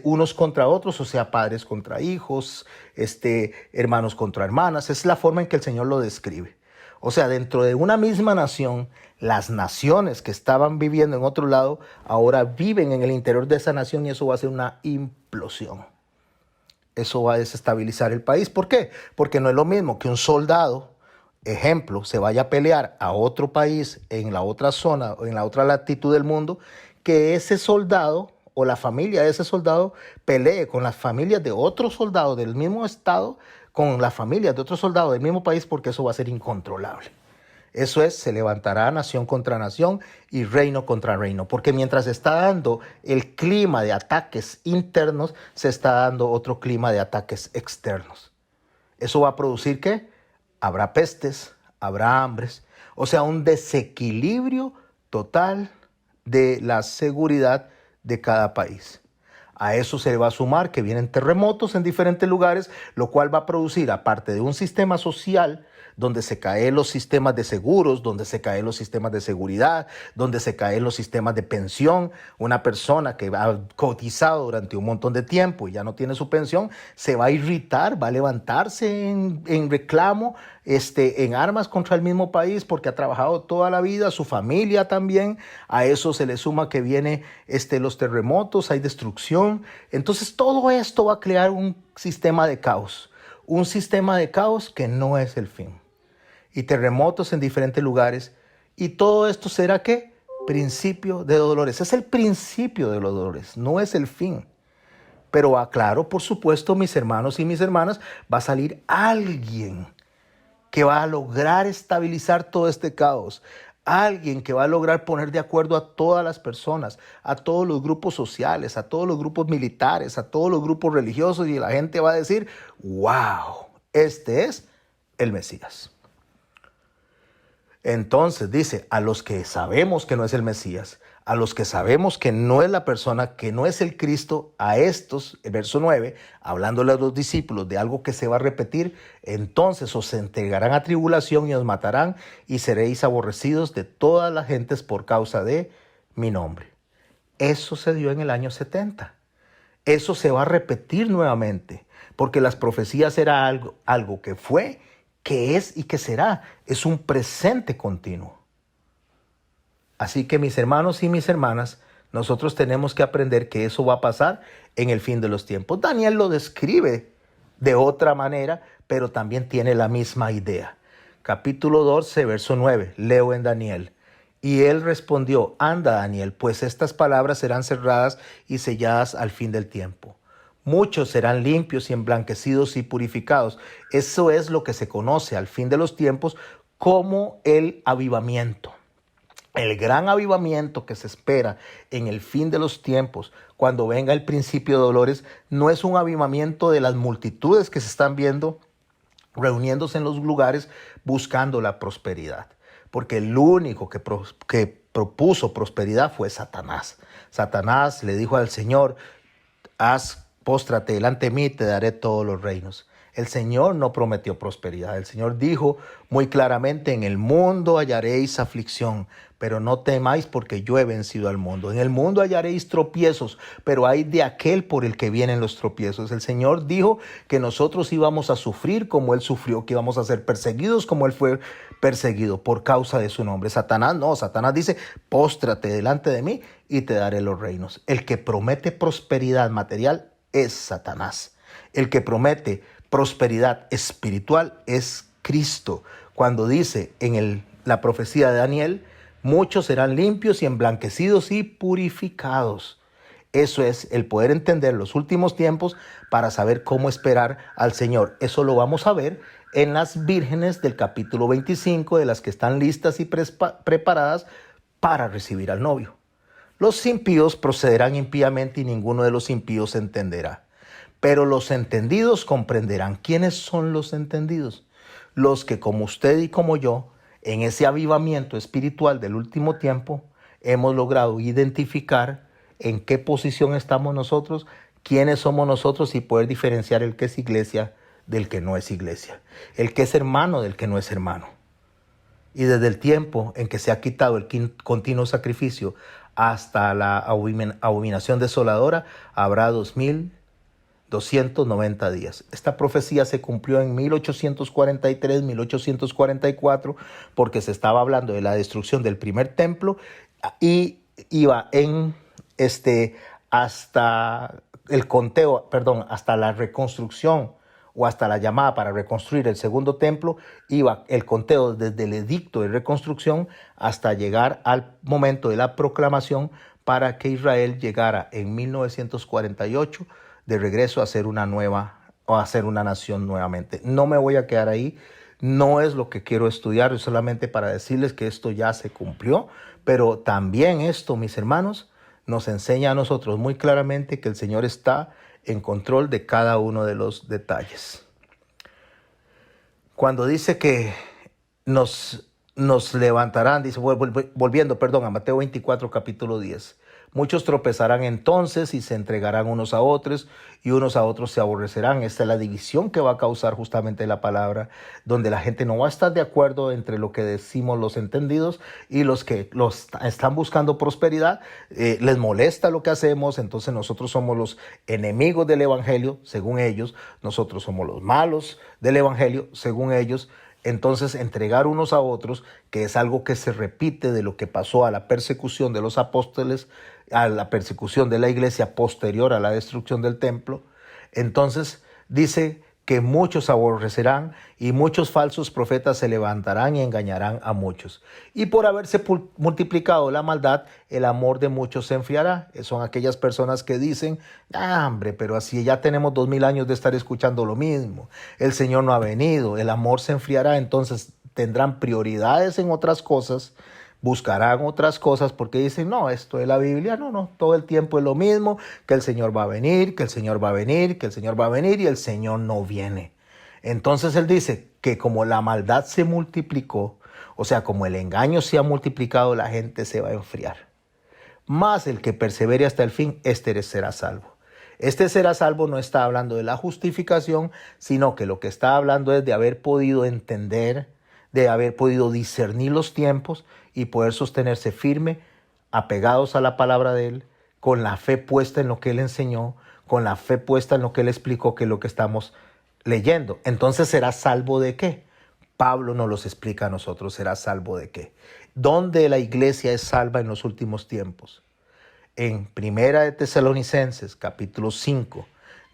unos contra otros, o sea, padres contra hijos, hermanos contra hermanas. Es la forma en que el Señor lo describe. O sea, dentro de una misma nación, las naciones que estaban viviendo en otro lado, ahora viven en el interior de esa nación y eso va a ser una implosión. Eso va a desestabilizar el país. ¿Por qué? Porque no es lo mismo que un soldado, ejemplo, se vaya a pelear a otro país en la otra zona o en la otra latitud del mundo, que ese soldado o la familia de ese soldado pelee con las familias de otros soldados del mismo estado, con las familias de otros soldados del mismo país, porque eso va a ser incontrolable. Eso es, se levantará nación contra nación y reino contra reino, porque mientras se está dando el clima de ataques internos, se está dando otro clima de ataques externos. ¿Eso va a producir qué? Habrá pestes, habrá hambres, o sea, un desequilibrio total de la seguridad de cada país. A eso se le va a sumar que vienen terremotos en diferentes lugares, lo cual va a producir, aparte de un sistema social donde se caen los sistemas de seguros, donde se caen los sistemas de seguridad, donde se caen los sistemas de pensión. Una persona que ha cotizado durante un montón de tiempo y ya no tiene su pensión, se va a irritar, va a levantarse en reclamo, en armas contra el mismo país porque ha trabajado toda la vida, su familia también. A eso se le suma que viene los terremotos, hay destrucción. Entonces todo esto va a crear un sistema de caos que no es el fin. Y terremotos en diferentes lugares. Y todo esto será ¿qué? Principio de dolores. Es el principio de los dolores, no es el fin. Pero aclaro, por supuesto, mis hermanos y mis hermanas, va a salir alguien que va a lograr estabilizar todo este caos. Alguien que va a lograr poner de acuerdo a todas las personas, a todos los grupos sociales, a todos los grupos militares, a todos los grupos religiosos, y la gente va a decir, wow, este es el Mesías. Entonces dice, a los que sabemos que no es el Mesías, a los que sabemos que no es la persona, que no es el Cristo, a estos, el verso 9, hablándole a los discípulos de algo que se va a repetir, entonces os entregarán a tribulación y os matarán y seréis aborrecidos de todas las gentes por causa de mi nombre. Eso se dio en el año 70. Eso se va a repetir nuevamente, porque las profecías era algo que fue, que es y que será. Es un presente continuo. Así que mis hermanos y mis hermanas, nosotros tenemos que aprender que eso va a pasar en el fin de los tiempos. Daniel lo describe de otra manera, pero también tiene la misma idea. Capítulo 12, verso 9, leo en Daniel. Y él respondió, anda Daniel, pues estas palabras serán cerradas y selladas al fin del tiempo. Muchos serán limpios y emblanquecidos y purificados. Eso es lo que se conoce al fin de los tiempos como el avivamiento. El gran avivamiento que se espera en el fin de los tiempos, cuando venga el principio de dolores, no es un avivamiento de las multitudes que se están viendo reuniéndose en los lugares buscando la prosperidad. Porque el único que propuso prosperidad fue Satanás. Satanás le dijo al Señor, haz Póstrate delante de mí y te daré todos los reinos. El Señor no prometió prosperidad. El Señor dijo muy claramente, en el mundo hallaréis aflicción, pero no temáis porque yo he vencido al mundo. En el mundo hallaréis tropiezos, pero hay de aquel por el que vienen los tropiezos. El Señor dijo que nosotros íbamos a sufrir como Él sufrió, que íbamos a ser perseguidos como Él fue perseguido por causa de su nombre. Satanás no, Satanás dice, póstrate delante de mí y te daré los reinos. El que promete prosperidad material es Satanás. El que promete prosperidad espiritual es Cristo. Cuando dice en la profecía de Daniel, muchos serán limpios y emblanquecidos y purificados. Eso es el poder entender los últimos tiempos para saber cómo esperar al Señor. Eso lo vamos a ver en las vírgenes del capítulo 25, de las que están listas y preparadas para recibir al novio. Los impíos procederán impíamente y ninguno de los impíos entenderá. Pero los entendidos comprenderán. ¿Quiénes son los entendidos? Los que, como usted y como yo, en ese avivamiento espiritual del último tiempo, hemos logrado identificar en qué posición estamos nosotros, quiénes somos nosotros y poder diferenciar el que es iglesia del que no es iglesia, el que es hermano del que no es hermano. Y desde el tiempo en que se ha quitado el continuo sacrificio hasta la abominación desoladora, habrá 2290 días. Esta profecía se cumplió en 1843, 1844, porque se estaba hablando de la destrucción del primer templo y iba hasta el conteo, hasta la reconstrucción o hasta la llamada para reconstruir el segundo templo, iba el conteo desde el edicto de reconstrucción hasta llegar al momento de la proclamación para que Israel llegara en 1948 de regreso a ser una nación nuevamente. No me voy a quedar ahí, no es lo que quiero estudiar, es solamente para decirles que esto ya se cumplió, pero también esto, mis hermanos, nos enseña a nosotros muy claramente que el Señor está en control de cada uno de los detalles. Cuando dice que nos levantarán, dice, volviendo a Mateo 24, capítulo 10. Muchos tropezarán entonces y se entregarán unos a otros y unos a otros se aborrecerán. Esta es la división que va a causar justamente la palabra, donde la gente no va a estar de acuerdo entre lo que decimos los entendidos y los que están buscando prosperidad. Les molesta lo que hacemos, entonces nosotros somos los enemigos del evangelio, según ellos. Nosotros somos los malos del evangelio, según ellos. Entonces, entregar unos a otros, que es algo que se repite de lo que pasó a la persecución de los apóstoles, a la persecución de la iglesia posterior a la destrucción del templo. Entonces, dice que muchos aborrecerán y muchos falsos profetas se levantarán y engañarán a muchos. Y por haberse multiplicado la maldad, el amor de muchos se enfriará. Son aquellas personas que dicen, hombre, pero así ya tenemos 2000 años de estar escuchando lo mismo. El Señor no ha venido, el amor se enfriará, entonces tendrán prioridades en otras cosas, buscarán otras cosas porque dicen, no, esto de la Biblia, no, todo el tiempo es lo mismo, que el Señor va a venir, que el Señor va a venir, que el Señor va a venir y el Señor no viene. Entonces Él dice que como la maldad se multiplicó, o sea, como el engaño se ha multiplicado, la gente se va a enfriar. Mas el que persevere hasta el fin, este será salvo. Este será salvo no está hablando de la justificación, sino que lo que está hablando es de haber podido entender, de haber podido discernir los tiempos y poder sostenerse firme, apegados a la palabra de Él, con la fe puesta en lo que Él enseñó, con la fe puesta en lo que Él explicó, que es lo que estamos leyendo. Entonces, ¿será salvo de qué? Pablo nos los explica a nosotros, ¿será salvo de qué? ¿Dónde la iglesia es salva en los últimos tiempos? En Primera de Tesalonicenses, capítulo 5,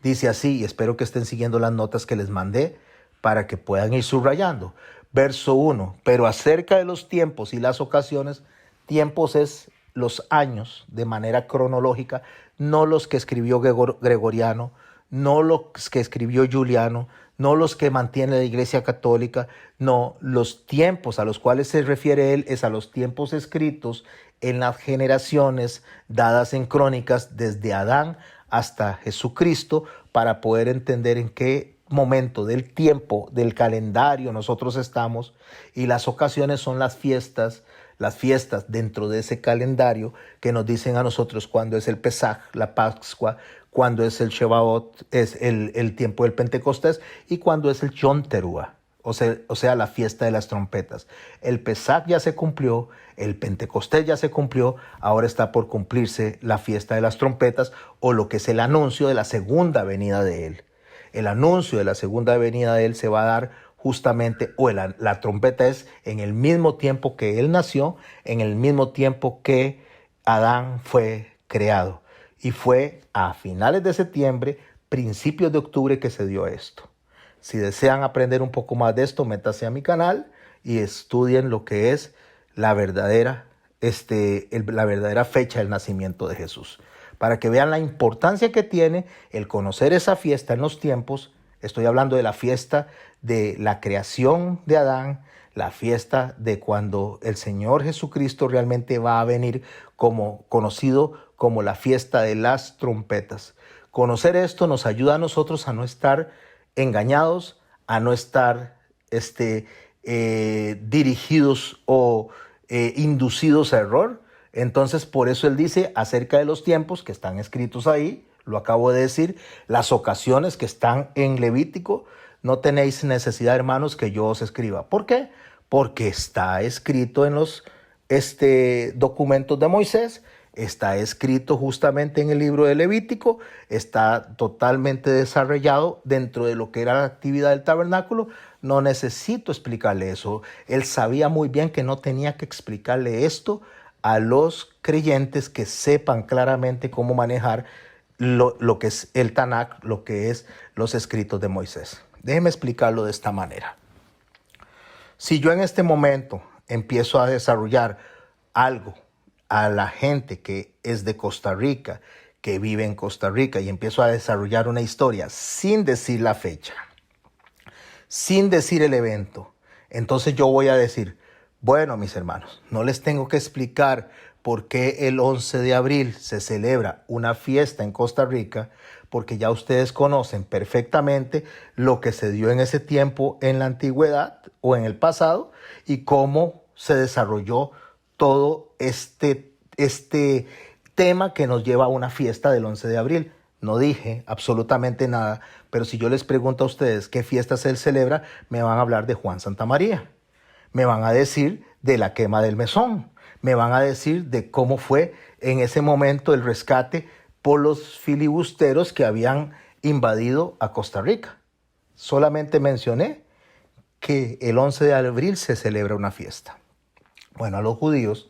dice así, y espero que estén siguiendo las notas que les mandé para que puedan ir subrayando. Verso 1, pero acerca de los tiempos y las ocasiones, tiempos es los años de manera cronológica, no los que escribió Gregoriano, no los que escribió Juliano, no los que mantiene la Iglesia Católica, no, los tiempos a los cuales se refiere él es a los tiempos escritos en las generaciones dadas en crónicas desde Adán hasta Jesucristo, para poder entender en qué momento del tiempo, del calendario nosotros estamos, y las ocasiones son las fiestas dentro de ese calendario que nos dicen a nosotros cuándo es el Pesaj, la Pascua, cuándo es el Shevaot, es el tiempo del Pentecostés, y cuándo es el Yom Teruah, o sea, la fiesta de las trompetas. El Pesach ya se cumplió, el Pentecostés ya se cumplió, ahora está por cumplirse la fiesta de las trompetas, o lo que es el anuncio de la segunda venida de Él. El anuncio de la segunda venida de Él se va a dar justamente, o la trompeta es en el mismo tiempo que Él nació, en el mismo tiempo que Adán fue creado. Y fue a finales de septiembre, principios de octubre que se dio esto. Si desean aprender un poco más de esto, métase a mi canal y estudien lo que es la verdadera fecha del nacimiento de Jesús. Para que vean la importancia que tiene el conocer esa fiesta en los tiempos. Estoy hablando de la fiesta de la creación de Adán, la fiesta de cuando el Señor Jesucristo realmente va a venir, como conocido como la fiesta de las trompetas. Conocer esto nos ayuda a nosotros a no estar engañados, a no estar dirigidos o inducidos a error. Entonces, por eso él dice acerca de los tiempos que están escritos ahí, lo acabo de decir, las ocasiones que están en Levítico. No tenéis necesidad, hermanos, que yo os escriba. ¿Por qué? Porque está escrito en los documentos de Moisés, está escrito justamente en el libro de Levítico, está totalmente desarrollado dentro de lo que era la actividad del tabernáculo. No necesito explicarle eso. Él sabía muy bien que no tenía que explicarle esto a los creyentes que sepan claramente cómo manejar lo que es el Tanakh, lo que es los escritos de Moisés. Déjeme explicarlo de esta manera. Si yo en este momento empiezo a desarrollar algo a la gente que es de Costa Rica, que vive en Costa Rica, y empiezo a desarrollar una historia sin decir la fecha, sin decir el evento, entonces yo voy a decir, bueno, mis hermanos, no les tengo que explicar por qué el 11 de abril se celebra una fiesta en Costa Rica, porque ya ustedes conocen perfectamente lo que se dio en ese tiempo en la antigüedad o en el pasado y cómo se desarrolló todo este tema que nos lleva a una fiesta del 11 de abril. No dije absolutamente nada, pero si yo les pregunto a ustedes qué fiesta se celebra, me van a hablar de Juan Santamaría. Me van a decir de la quema del mesón. Me van a decir de cómo fue en ese momento el rescate por los filibusteros que habían invadido a Costa Rica. Solamente mencioné que el 11 de abril se celebra una fiesta. Bueno, a los judíos,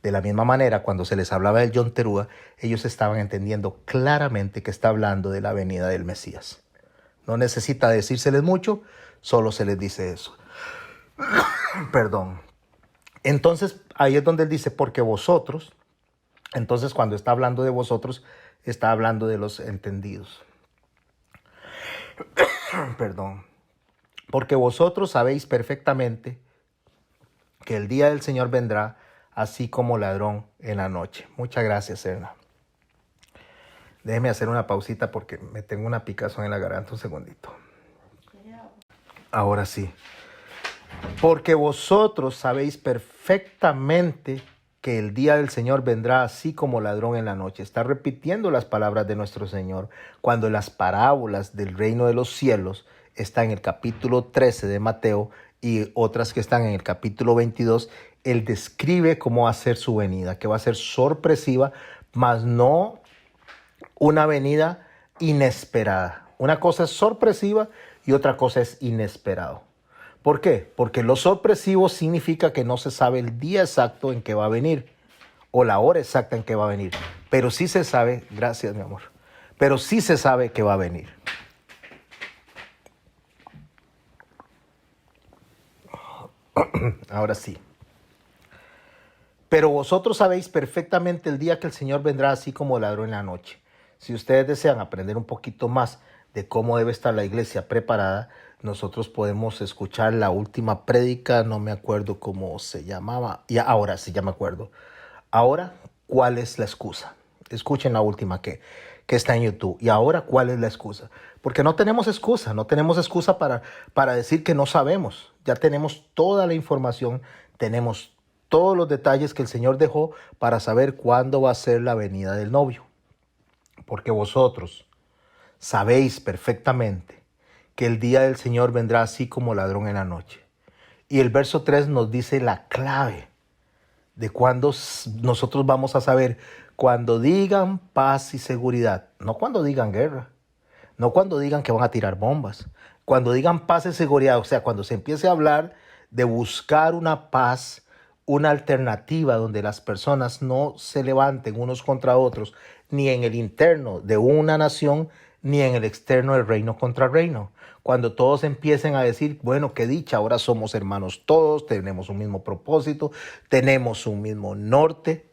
de la misma manera, cuando se les hablaba del Yom Teruah, ellos estaban entendiendo claramente que está hablando de la venida del Mesías. No necesita decírseles mucho, solo se les dice eso. Perdón. Entonces, ahí es donde él dice, porque vosotros, entonces cuando está hablando de vosotros, está hablando de los entendidos. Perdón. Porque vosotros sabéis perfectamente que el día del Señor vendrá así como ladrón en la noche. Muchas gracias, Erna. Déjeme hacer una pausita porque me tengo una picazón en la garganta. Un segundito. Ahora sí. Porque vosotros sabéis perfectamente que el día del Señor vendrá así como ladrón en la noche. Está repitiendo las palabras de nuestro Señor cuando las parábolas del reino de los cielos están en el capítulo 13 de Mateo y otras que están en el capítulo 22. Él describe cómo va a ser su venida, que va a ser sorpresiva, mas no una venida inesperada. Una cosa es sorpresiva y otra cosa es inesperado. ¿Por qué? Porque lo sorpresivo significa que no se sabe el día exacto en que va a venir o la hora exacta en que va a venir. Pero sí se sabe, gracias mi amor, pero sí se sabe que va a venir. Ahora sí. Pero vosotros sabéis perfectamente el día que el Señor vendrá así como ladrón en la noche. Si ustedes desean aprender un poquito más de cómo debe estar la iglesia preparada, nosotros podemos escuchar la última prédica, no me acuerdo cómo se llamaba, y ahora sí ya me acuerdo. Ahora, ¿cuál es la excusa? Escuchen la última que está en YouTube. Y ahora, ¿cuál es la excusa? Porque no tenemos excusa para decir que no sabemos. Ya tenemos toda la información, tenemos todos los detalles que el Señor dejó para saber cuándo va a ser la venida del novio. porque vosotros sabéis perfectamente que el día del Señor vendrá así como ladrón en la noche. Y el verso 3 nos dice la clave de cuando nosotros vamos a saber, cuando digan paz y seguridad, no cuando digan guerra, no cuando digan que van a tirar bombas, cuando digan paz y seguridad, o sea, cuando se empiece a hablar de buscar una paz, una alternativa donde las personas no se levanten unos contra otros, ni en el interno de una nación, ni en el externo del reino contra reino. Cuando todos empiecen a decir, bueno, qué dicha, ahora somos hermanos todos, tenemos un mismo propósito, tenemos un mismo norte.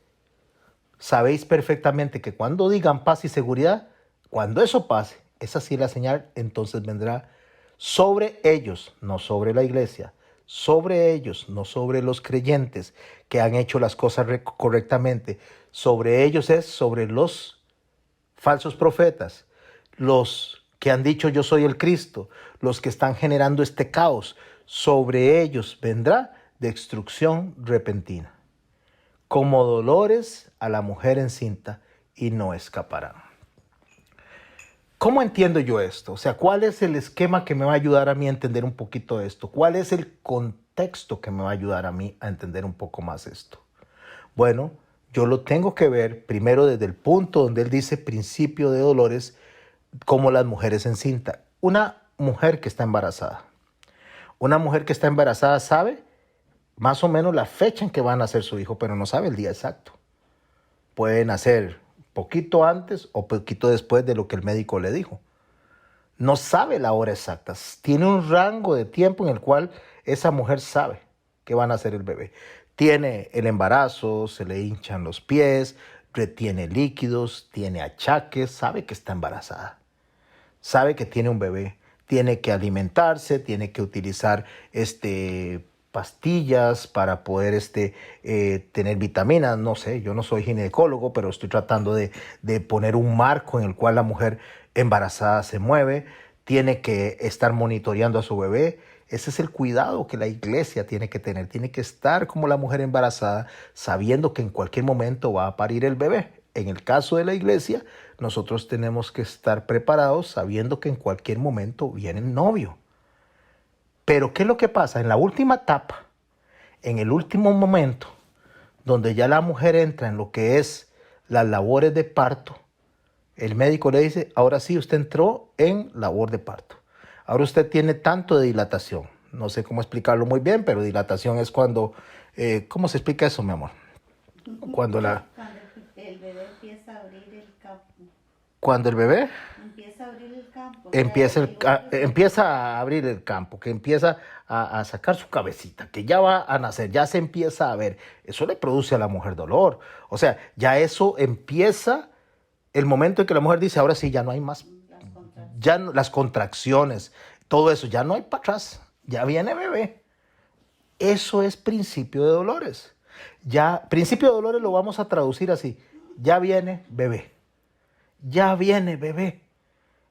Sabéis perfectamente que cuando digan paz y seguridad, cuando eso pase, esa sí es la señal, entonces vendrá sobre ellos, no sobre la iglesia, sobre ellos, no sobre los creyentes que han hecho las cosas correctamente. Sobre ellos es sobre los falsos profetas, los que han dicho yo soy el Cristo, los que están generando este caos. Sobre ellos vendrá destrucción repentina, como dolores a la mujer encinta, y no escaparán. ¿Cómo entiendo yo esto? O sea, ¿cuál es el esquema que me va a ayudar a mí a entender un poquito esto? ¿Cuál es el contexto que me va a ayudar a mí a entender un poco más esto? Bueno, yo lo tengo que ver primero desde el punto donde él dice principio de dolores, como las mujeres encinta. Una mujer que está embarazada. Una mujer que está embarazada sabe más o menos la fecha en que va a nacer su hijo, pero no sabe el día exacto. Puede nacer poquito antes o poquito después de lo que el médico le dijo. No sabe la hora exacta. Tiene un rango de tiempo en el cual esa mujer sabe que va a nacer el bebé. Tiene el embarazo, se le hinchan los pies, retiene líquidos, tiene achaques, sabe que está embarazada. Sabe que tiene un bebé, tiene que alimentarse, tiene que utilizar pastillas para poder tener vitaminas. No sé, yo no soy ginecólogo, pero estoy tratando de poner un marco en el cual la mujer embarazada se mueve, tiene que estar monitoreando a su bebé. Ese es el cuidado que la iglesia tiene que tener. Tiene que estar como la mujer embarazada, sabiendo que en cualquier momento va a parir el bebé. En el caso de la iglesia, nosotros tenemos que estar preparados sabiendo que en cualquier momento viene el novio. Pero ¿qué es lo que pasa? En la última etapa, en el último momento, donde ya la mujer entra en lo que es las labores de parto, el médico le dice, ahora sí, usted entró en labor de parto. Ahora usted tiene tanto de dilatación. No sé cómo explicarlo muy bien, pero dilatación es cuando... ¿cómo se explica eso, mi amor? Cuando el bebé empieza a abrir el campo. Cuando el bebé Empieza a abrir el campo. empieza a abrir el campo, que empieza a sacar su cabecita, que ya va a nacer, ya se empieza a ver. Eso le produce a la mujer dolor. O sea, ya eso empieza el momento en que la mujer dice, ahora sí, ya no hay más. Ya las contracciones, todo eso, ya no hay para atrás. Ya viene bebé. Eso es principio de dolores. Ya, principio de dolores lo vamos a traducir así. Ya viene bebé. Ya viene bebé.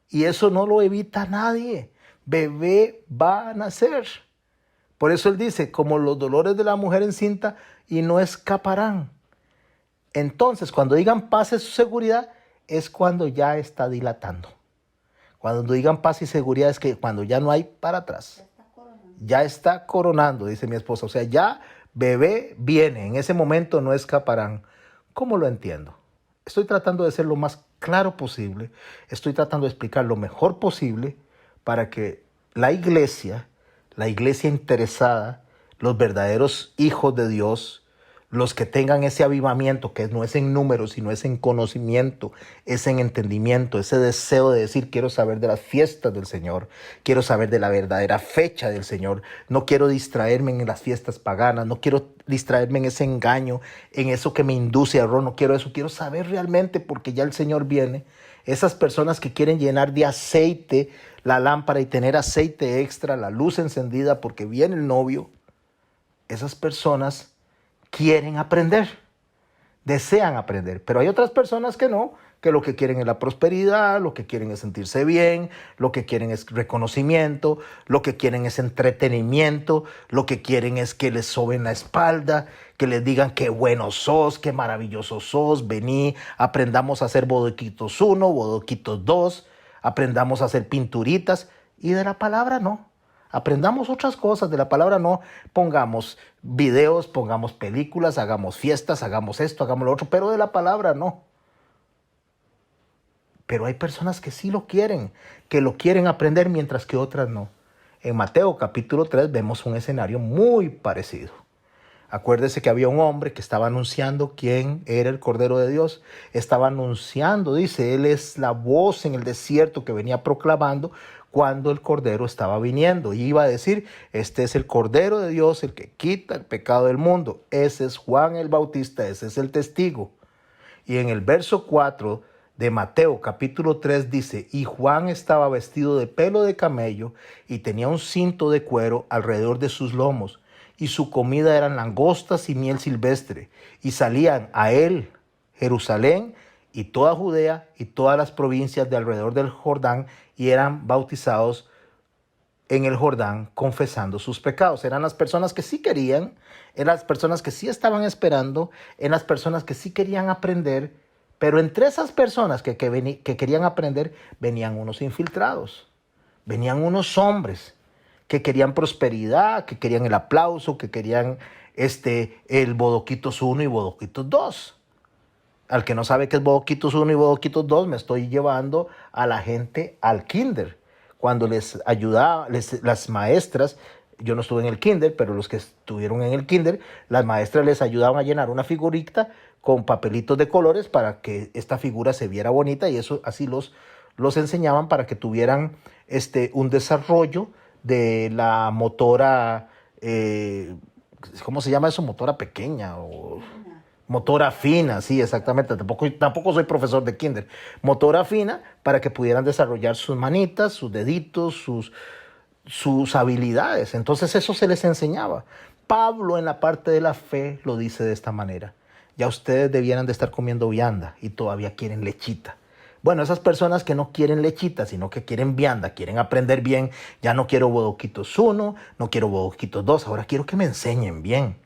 Y eso no lo evita nadie. Bebé va a nacer. Por eso él dice, como los dolores de la mujer encinta, y no escaparán. Entonces, cuando digan paz y seguridad, es cuando ya está dilatando. Cuando digan paz y seguridad, es que cuando ya no hay para atrás. Ya está coronando, dice mi esposa. O sea, ya bebé viene. En ese momento no escaparán. ¿Cómo lo entiendo? Estoy tratando de ser lo más claro posible. Estoy tratando de explicar lo mejor posible para que la iglesia interesada, los verdaderos hijos de Dios, los que tengan ese avivamiento, que no es en números, sino es en conocimiento, es en entendimiento, ese deseo de decir, quiero saber de las fiestas del Señor, quiero saber de la verdadera fecha del Señor, no quiero distraerme en las fiestas paganas, no quiero distraerme en ese engaño, en eso que me induce a error, no quiero eso, quiero saber realmente porque ya el Señor viene. Esas personas que quieren llenar de aceite la lámpara y tener aceite extra, la luz encendida porque viene el novio, esas personas quieren aprender, desean aprender, pero hay otras personas que no, que lo que quieren es la prosperidad, lo que quieren es sentirse bien, lo que quieren es reconocimiento, lo que quieren es entretenimiento, lo que quieren es que les soben la espalda, que les digan qué bueno sos, qué maravilloso sos, vení, aprendamos a hacer bodoquitos 1, bodoquitos 2, aprendamos a hacer pinturitas, y de la palabra no. Aprendamos otras cosas, de la palabra no. Pongamos videos, pongamos películas, hagamos fiestas, hagamos esto, hagamos lo otro, pero de la palabra no. Pero hay personas que sí lo quieren, que lo quieren aprender, mientras que otras no. En Mateo capítulo 3 vemos un escenario muy parecido. Acuérdese que había un hombre que estaba anunciando quién era el Cordero de Dios. Estaba anunciando, dice, él es la voz en el desierto que venía proclamando cuando el Cordero estaba viniendo. Y iba a decir, este es el Cordero de Dios, el que quita el pecado del mundo. Ese es Juan el Bautista, ese es el testigo. Y en el verso 4 de Mateo capítulo 3 dice, y Juan estaba vestido de pelo de camello y tenía un cinto de cuero alrededor de sus lomos, y su comida eran langostas y miel silvestre, y salían a él Jerusalén y toda Judea y todas las provincias de alrededor del Jordán, y eran bautizados en el Jordán confesando sus pecados. Eran las personas que sí querían, eran las personas que sí estaban esperando, eran las personas que sí querían aprender. Pero entre esas personas que querían aprender, venían unos infiltrados, venían unos hombres que querían prosperidad, que querían el aplauso, que querían el Bodoquitos 1 y Bodoquitos 2. Al que no sabe qué es Bodoquitos 1 y Bodoquitos 2, me estoy llevando a la gente al kinder. Cuando les ayudaba, las maestras, yo no estuve en el kinder, pero los que estuvieron en el kinder, las maestras les ayudaban a llenar una figurita con papelitos de colores para que esta figura se viera bonita, y eso así los enseñaban para que tuvieran un desarrollo de la motora, ¿cómo se llama eso? Motora pequeña o motora fina, sí, exactamente. Tampoco soy profesor de kinder. Motora fina, para que pudieran desarrollar sus manitas, sus deditos, sus habilidades. Entonces eso se les enseñaba. Pablo en la parte de la fe lo dice de esta manera. Ya ustedes debieran de estar comiendo vianda y todavía quieren lechita. Bueno, esas personas que no quieren lechita, sino que quieren vianda, quieren aprender bien, ya no quiero Bodoquitos 1, no quiero Bodoquitos 2, ahora quiero que me enseñen bien.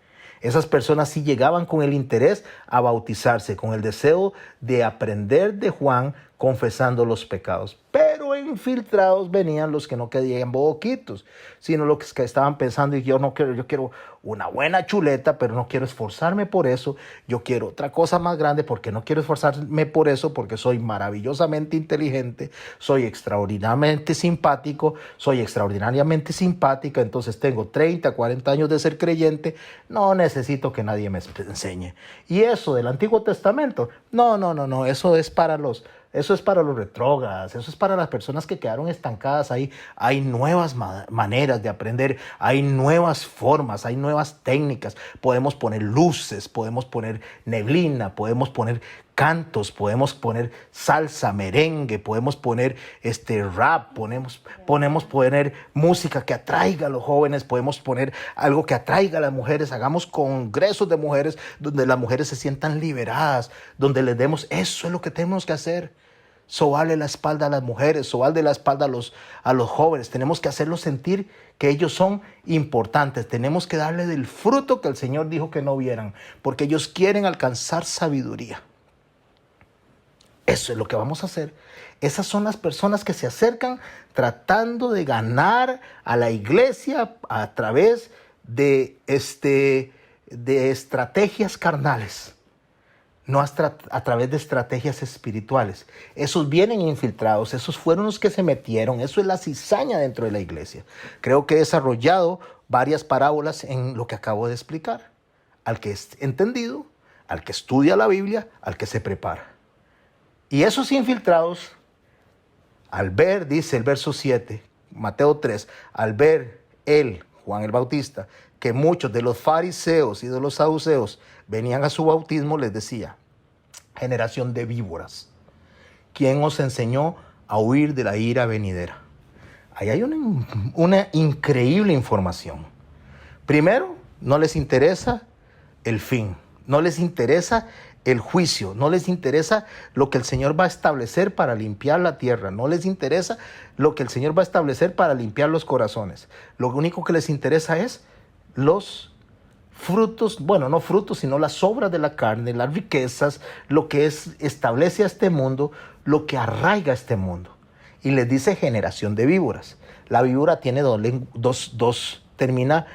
Esas personas sí llegaban con el interés a bautizarse, con el deseo de aprender de Juan confesando los pecados. Pero infiltrados venían los que no querían bodoquitos, sino los que estaban pensando, y yo quiero una buena chuleta, pero no quiero esforzarme por eso. Yo quiero otra cosa más grande, porque no quiero esforzarme por eso, porque soy maravillosamente inteligente, soy extraordinariamente simpático, soy extraordinariamente simpática, entonces tengo 30, 40 años de ser creyente, no necesito que nadie me enseñe. Y eso del Antiguo Testamento, no, eso es para los retrógradas, eso es para las personas que quedaron estancadas ahí. Hay nuevas maneras de aprender, hay nuevas formas, hay nuevas técnicas. Podemos poner luces, podemos poner neblina, podemos poner cantos, podemos poner salsa, merengue, podemos poner rap, podemos poner música que atraiga a los jóvenes, podemos poner algo que atraiga a las mujeres. Hagamos congresos de mujeres donde las mujeres se sientan liberadas, donde les demos, eso es lo que tenemos que hacer. Sobarle la espalda a las mujeres, sobarle la espalda a los jóvenes. Tenemos que hacerlos sentir que ellos son importantes. Tenemos que darle del fruto que el Señor dijo que no vieran, porque ellos quieren alcanzar sabiduría. Eso es lo que vamos a hacer. Esas son las personas que se acercan tratando de ganar a la iglesia a través de estrategias carnales. No a través de estrategias espirituales. Esos vienen infiltrados, esos fueron los que se metieron, eso es la cizaña dentro de la iglesia. Creo que he desarrollado varias parábolas en lo que acabo de explicar. Al que es entendido, al que estudia la Biblia, al que se prepara. Y esos infiltrados, al ver, dice el verso 7, Mateo 3, al ver él, Juan el Bautista, que muchos de los fariseos y de los saduceos venían a su bautismo, les decía: generación de víboras, ¿quién os enseñó a huir de la ira venidera? Ahí hay una increíble información. Primero, no les interesa el fin, no les interesa el juicio, no les interesa lo que el Señor va a establecer para limpiar la tierra, no les interesa lo que el Señor va a establecer para limpiar los corazones. Lo único que les interesa es los frutos, bueno, no frutos, sino las obras de la carne, las riquezas, lo que establece a este mundo, lo que arraiga a este mundo. Y les dice generación de víboras. La víbora tiene termina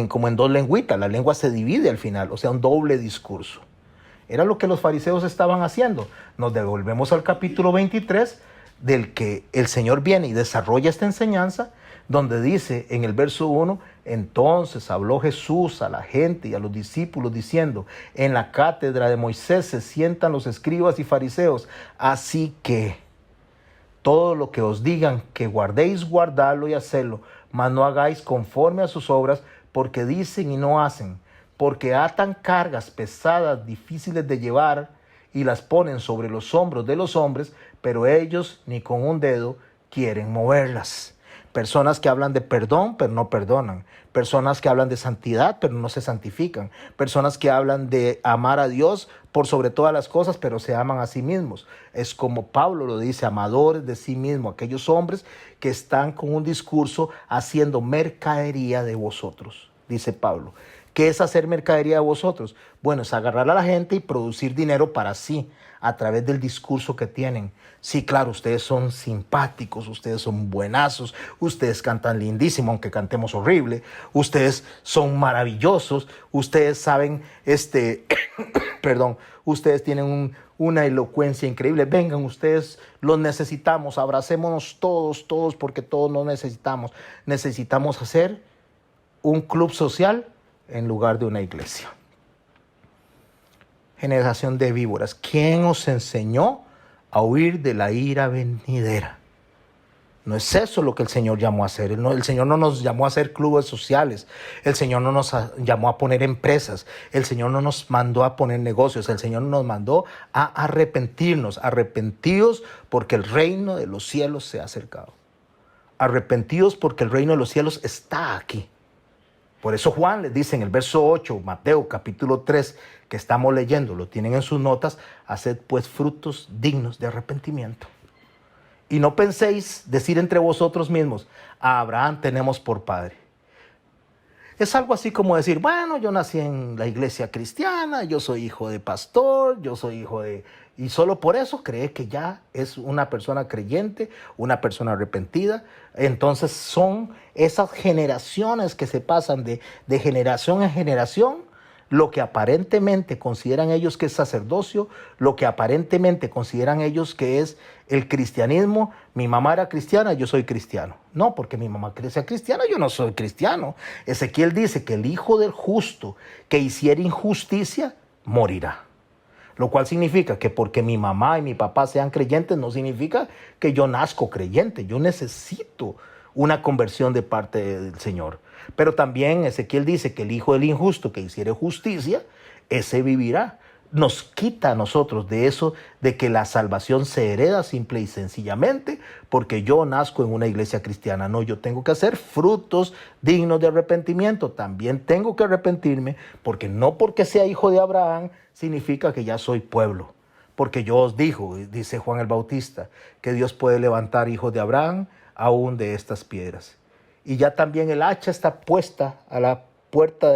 como en dos lengüitas, la lengua se divide al final, o sea, un doble discurso. Era lo que los fariseos estaban haciendo. Nos devolvemos al capítulo 23, del que el Señor viene y desarrolla esta enseñanza, donde dice en el verso 1, entonces habló Jesús a la gente y a los discípulos diciendo, en la cátedra de Moisés se sientan los escribas y fariseos, así que todo lo que os digan que guardéis, guardadlo y hacedlo, mas no hagáis conforme a sus obras, porque dicen y no hacen, porque atan cargas pesadas, difíciles de llevar, y las ponen sobre los hombros de los hombres, pero ellos ni con un dedo quieren moverlas. Personas que hablan de perdón, pero no perdonan. Personas que hablan de santidad, pero no se santifican. Personas que hablan de amar a Dios por sobre todas las cosas, pero se aman a sí mismos. Es como Pablo lo dice, amadores de sí mismos, aquellos hombres que están con un discurso haciendo mercadería de vosotros, dice Pablo. ¿Qué es hacer mercadería de vosotros? Bueno, es agarrar a la gente y producir dinero para sí, a través del discurso que tienen. Sí, claro, ustedes son simpáticos, ustedes son buenazos, ustedes cantan lindísimo, aunque cantemos horrible, ustedes son maravillosos, ustedes saben, perdón, ustedes tienen una elocuencia increíble. Vengan, ustedes los necesitamos, abracémonos todos, porque todos nos necesitamos. Necesitamos hacer un club social en lugar de una iglesia. Generación de víboras, ¿quién os enseñó a huir de la ira venidera? No es eso lo que el Señor llamó a hacer. El Señor no nos llamó a hacer clubes sociales. El Señor no nos llamó a poner empresas. El Señor no nos mandó a poner negocios. El Señor nos mandó a arrepentirnos. Arrepentidos porque el reino de los cielos se ha acercado. Arrepentidos porque el reino de los cielos está aquí. Por eso Juan les dice en el verso 8, Mateo capítulo 3, que estamos leyendo, lo tienen en sus notas, haced pues frutos dignos de arrepentimiento. Y no penséis decir entre vosotros mismos, a Abraham tenemos por padre. Es algo así como decir, bueno, yo nací en la iglesia cristiana, yo soy hijo de pastor, yo soy hijo de... Y solo por eso cree que ya es una persona creyente, una persona arrepentida. Entonces son esas generaciones que se pasan de generación en generación, lo que aparentemente consideran ellos que es sacerdocio, lo que aparentemente consideran ellos que es el cristianismo. Mi mamá era cristiana, yo soy cristiano. No, porque mi mamá sea cristiana, yo no soy cristiano. Ezequiel dice que el hijo del justo que hiciera injusticia morirá. Lo cual significa que porque mi mamá y mi papá sean creyentes no significa que yo nazco creyente. Yo necesito una conversión de parte del Señor. Pero también Ezequiel dice que el hijo del injusto que hiciere justicia, ese vivirá. Nos quita a nosotros de eso, de que la salvación se hereda simple y sencillamente porque yo nazco en una iglesia cristiana. No, yo tengo que hacer frutos dignos de arrepentimiento. También tengo que arrepentirme porque no porque sea hijo de Abraham significa que ya soy pueblo. Porque yo os digo, dice Juan el Bautista, que Dios puede levantar hijos de Abraham aún de estas piedras. Y ya también el hacha está puesta a la puerta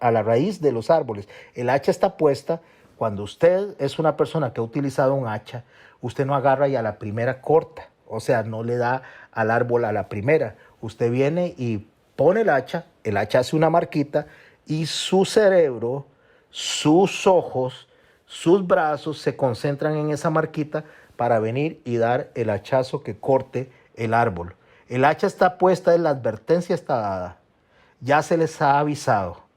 a la raíz de los árboles. El hacha está puesta. Cuando usted es una persona que ha utilizado un hacha, usted no agarra y a la primera corta. O sea, no le da al árbol a la primera. Usted viene y pone el hacha hace una marquita y su cerebro, sus ojos, sus brazos se concentran en esa marquita para venir y dar el hachazo que corte el árbol. El hacha está puesta, la advertencia está dada. Ya se les ha avisado.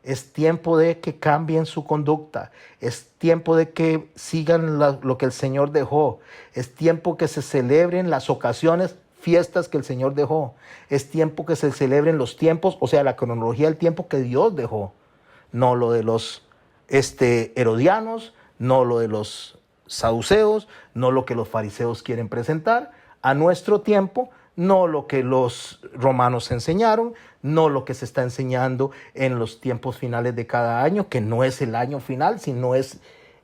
Es tiempo de que cambien su conducta. Es tiempo de que sigan lo que el Señor dejó. Es tiempo que se celebren las ocasiones, fiestas que el Señor dejó. Es tiempo que se celebren los tiempos, o sea, la cronología del tiempo que Dios dejó. No lo de los herodianos, no lo de los saduceos, no lo que los fariseos quieren presentar. A nuestro tiempo, no lo que los romanos enseñaron, no lo que se está enseñando en los tiempos finales de cada año, que no es el año final, sino es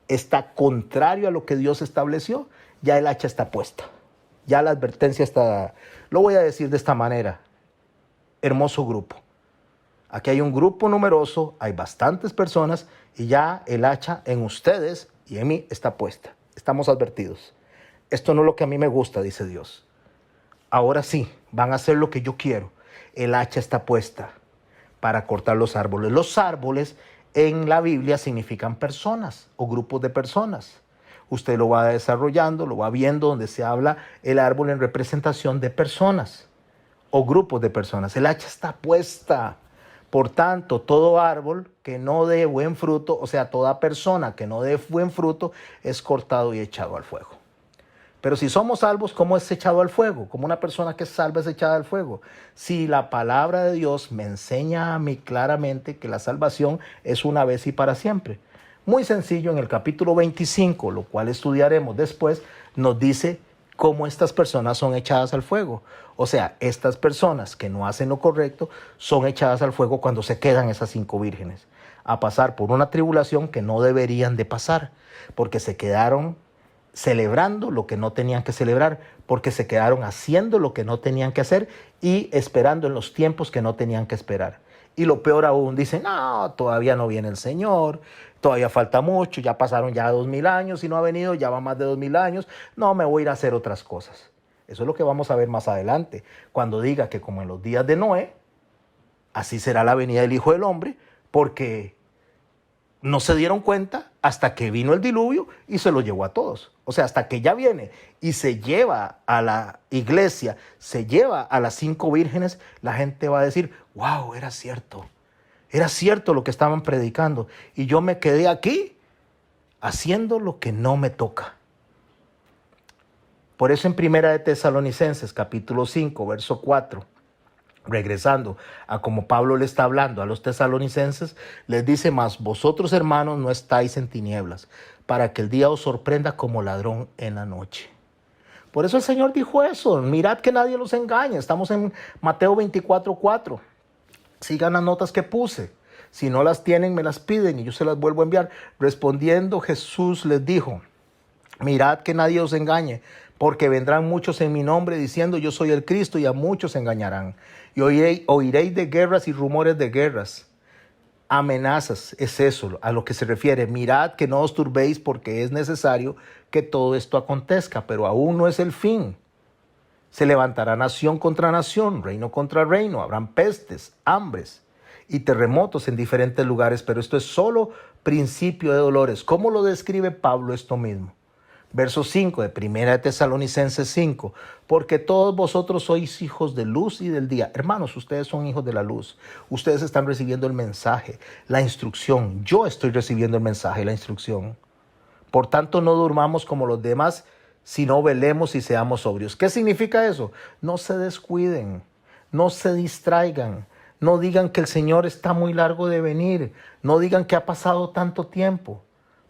está contrario a lo que Dios estableció, ya el hacha está puesta. Ya la advertencia está dada. Lo voy a decir de esta manera. Hermoso grupo. Aquí hay un grupo numeroso, hay bastantes personas y ya el hacha en ustedes y en mí está puesta. Estamos advertidos. Esto no es lo que a mí me gusta, dice Dios. Ahora sí, van a hacer lo que yo quiero. El hacha está puesta para cortar los árboles. Los árboles en la Biblia significan personas o grupos de personas. Usted lo va desarrollando, lo va viendo donde se habla el árbol en representación de personas o grupos de personas. El hacha está puesta. Por tanto, todo árbol que no dé buen fruto, o sea, toda persona que no dé buen fruto, es cortado y echado al fuego. Pero si somos salvos, ¿cómo es echado al fuego? Como una persona que es salva es echada al fuego. Si la palabra de Dios me enseña a mí claramente que la salvación es una vez y para siempre. Muy sencillo, en el capítulo 25, lo cual estudiaremos después, nos dice cómo estas personas son echadas al fuego. O sea, estas personas que no hacen lo correcto son echadas al fuego cuando se quedan esas 5 vírgenes a pasar por una tribulación que no deberían de pasar, porque se quedaron celebrando lo que no tenían que celebrar, porque se quedaron haciendo lo que no tenían que hacer y esperando en los tiempos que no tenían que esperar. Y lo peor aún, dicen, no, todavía no viene el Señor, todavía falta mucho, ya pasaron ya 2000 años y no ha venido, ya va más de 2000 años, no, me voy a ir a hacer otras cosas. Eso es lo que vamos a ver más adelante, cuando diga que como en los días de Noé, así será la venida del Hijo del Hombre, porque no se dieron cuenta hasta que vino el diluvio y se lo llevó a todos. O sea, hasta que ya viene y se lleva a la iglesia, se lleva a las 5 vírgenes, la gente va a decir, wow, era cierto lo que estaban predicando. Y yo me quedé aquí haciendo lo que no me toca. Por eso en Primera de Tesalonicenses, capítulo 5, verso 4, regresando a como Pablo le está hablando a los tesalonicenses, les dice, mas vosotros hermanos no estáis en tinieblas, para que el día os sorprenda como ladrón en la noche. Por eso el Señor dijo eso, mirad que nadie los engañe. Estamos en Mateo 24:4. Sigan las notas que puse. Si no las tienen, me las piden y yo se las vuelvo a enviar. Respondiendo Jesús les dijo, mirad que nadie os engañe, porque vendrán muchos en mi nombre diciendo yo soy el Cristo y a muchos engañarán. Y oiréis de guerras y rumores de guerras. Amenazas, es eso a lo que se refiere. Mirad que no os turbéis porque es necesario que todo esto acontezca, pero aún no es el fin. Se levantará nación contra nación, reino contra reino, habrán pestes, hambres y terremotos en diferentes lugares, pero esto es solo principio de dolores. ¿Cómo lo describe Pablo esto mismo? Verso 5 de Primera de Tesalonicenses 5, porque todos vosotros sois hijos de luz y del día. Hermanos, ustedes son hijos de la luz. Ustedes están recibiendo el mensaje, la instrucción. Yo estoy recibiendo el mensaje, la instrucción. Por tanto, no durmamos como los demás, sino velemos y seamos sobrios. ¿Qué significa eso? No se descuiden, no se distraigan, no digan que el Señor está muy largo de venir, no digan que ha pasado tanto tiempo.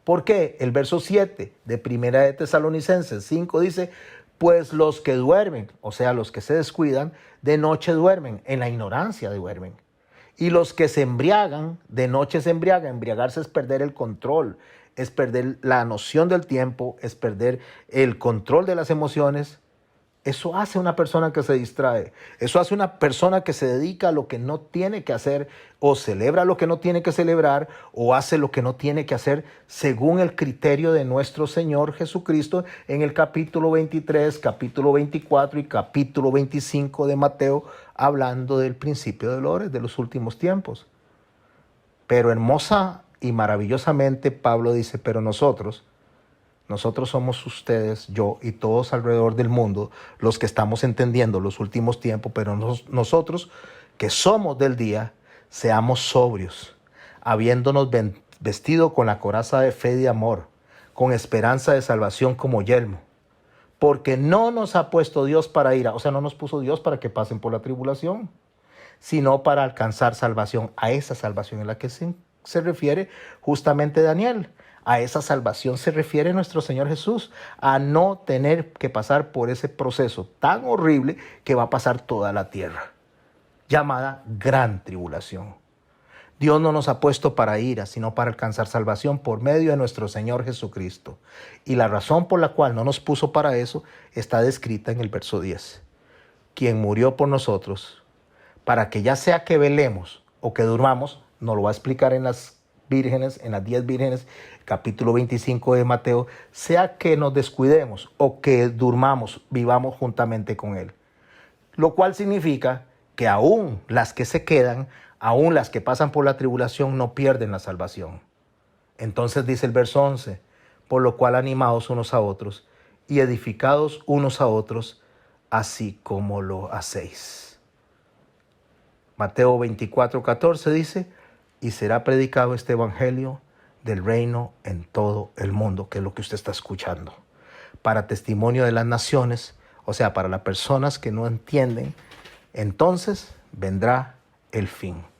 ¿Por qué? El verso 7 de Primera de Tesalonicenses 5 dice, pues los que duermen, o sea, los que se descuidan, de noche duermen, en la ignorancia duermen. Y los que se embriagan, de noche se embriagan. Embriagarse es perder el control, es perder la noción del tiempo, es perder el control de las emociones. Eso hace una persona que se distrae. Eso hace una persona que se dedica a lo que no tiene que hacer o celebra lo que no tiene que celebrar o hace lo que no tiene que hacer según el criterio de nuestro Señor Jesucristo en el capítulo 23, capítulo 24 y capítulo 25 de Mateo, hablando del principio de dolores de los últimos tiempos. Pero hermosa y maravillosamente Pablo dice, pero nosotros somos ustedes, yo y todos alrededor del mundo los que estamos entendiendo los últimos tiempos, pero nosotros que somos del día, seamos sobrios, habiéndonos vestido con la coraza de fe y de amor, con esperanza de salvación como yelmo, porque no nos ha puesto Dios para ira, o sea, no nos puso Dios para que pasen por la tribulación, sino para alcanzar salvación, a esa salvación en la que se refiere justamente Daniel. A esa salvación se refiere nuestro Señor Jesús, a no tener que pasar por ese proceso tan horrible que va a pasar toda la tierra, llamada gran tribulación. Dios no nos ha puesto para ira, sino para alcanzar salvación por medio de nuestro Señor Jesucristo. Y la razón por la cual no nos puso para eso está descrita en el verso 10. Quien murió por nosotros, para que ya sea que velemos o que durmamos, nos lo va a explicar en las vírgenes, en las 10 vírgenes, capítulo 25 de Mateo, sea que nos descuidemos o que durmamos, vivamos juntamente con Él. Lo cual significa que aún las que se quedan, aún las que pasan por la tribulación, no pierden la salvación. Entonces dice el verso 11, por lo cual animados unos a otros y edificados unos a otros, así como lo hacéis. Mateo 24:14 dice, y será predicado este evangelio del reino en todo el mundo, que es lo que usted está escuchando, para testimonio de las naciones, o sea, para las personas que no entienden, entonces vendrá el fin.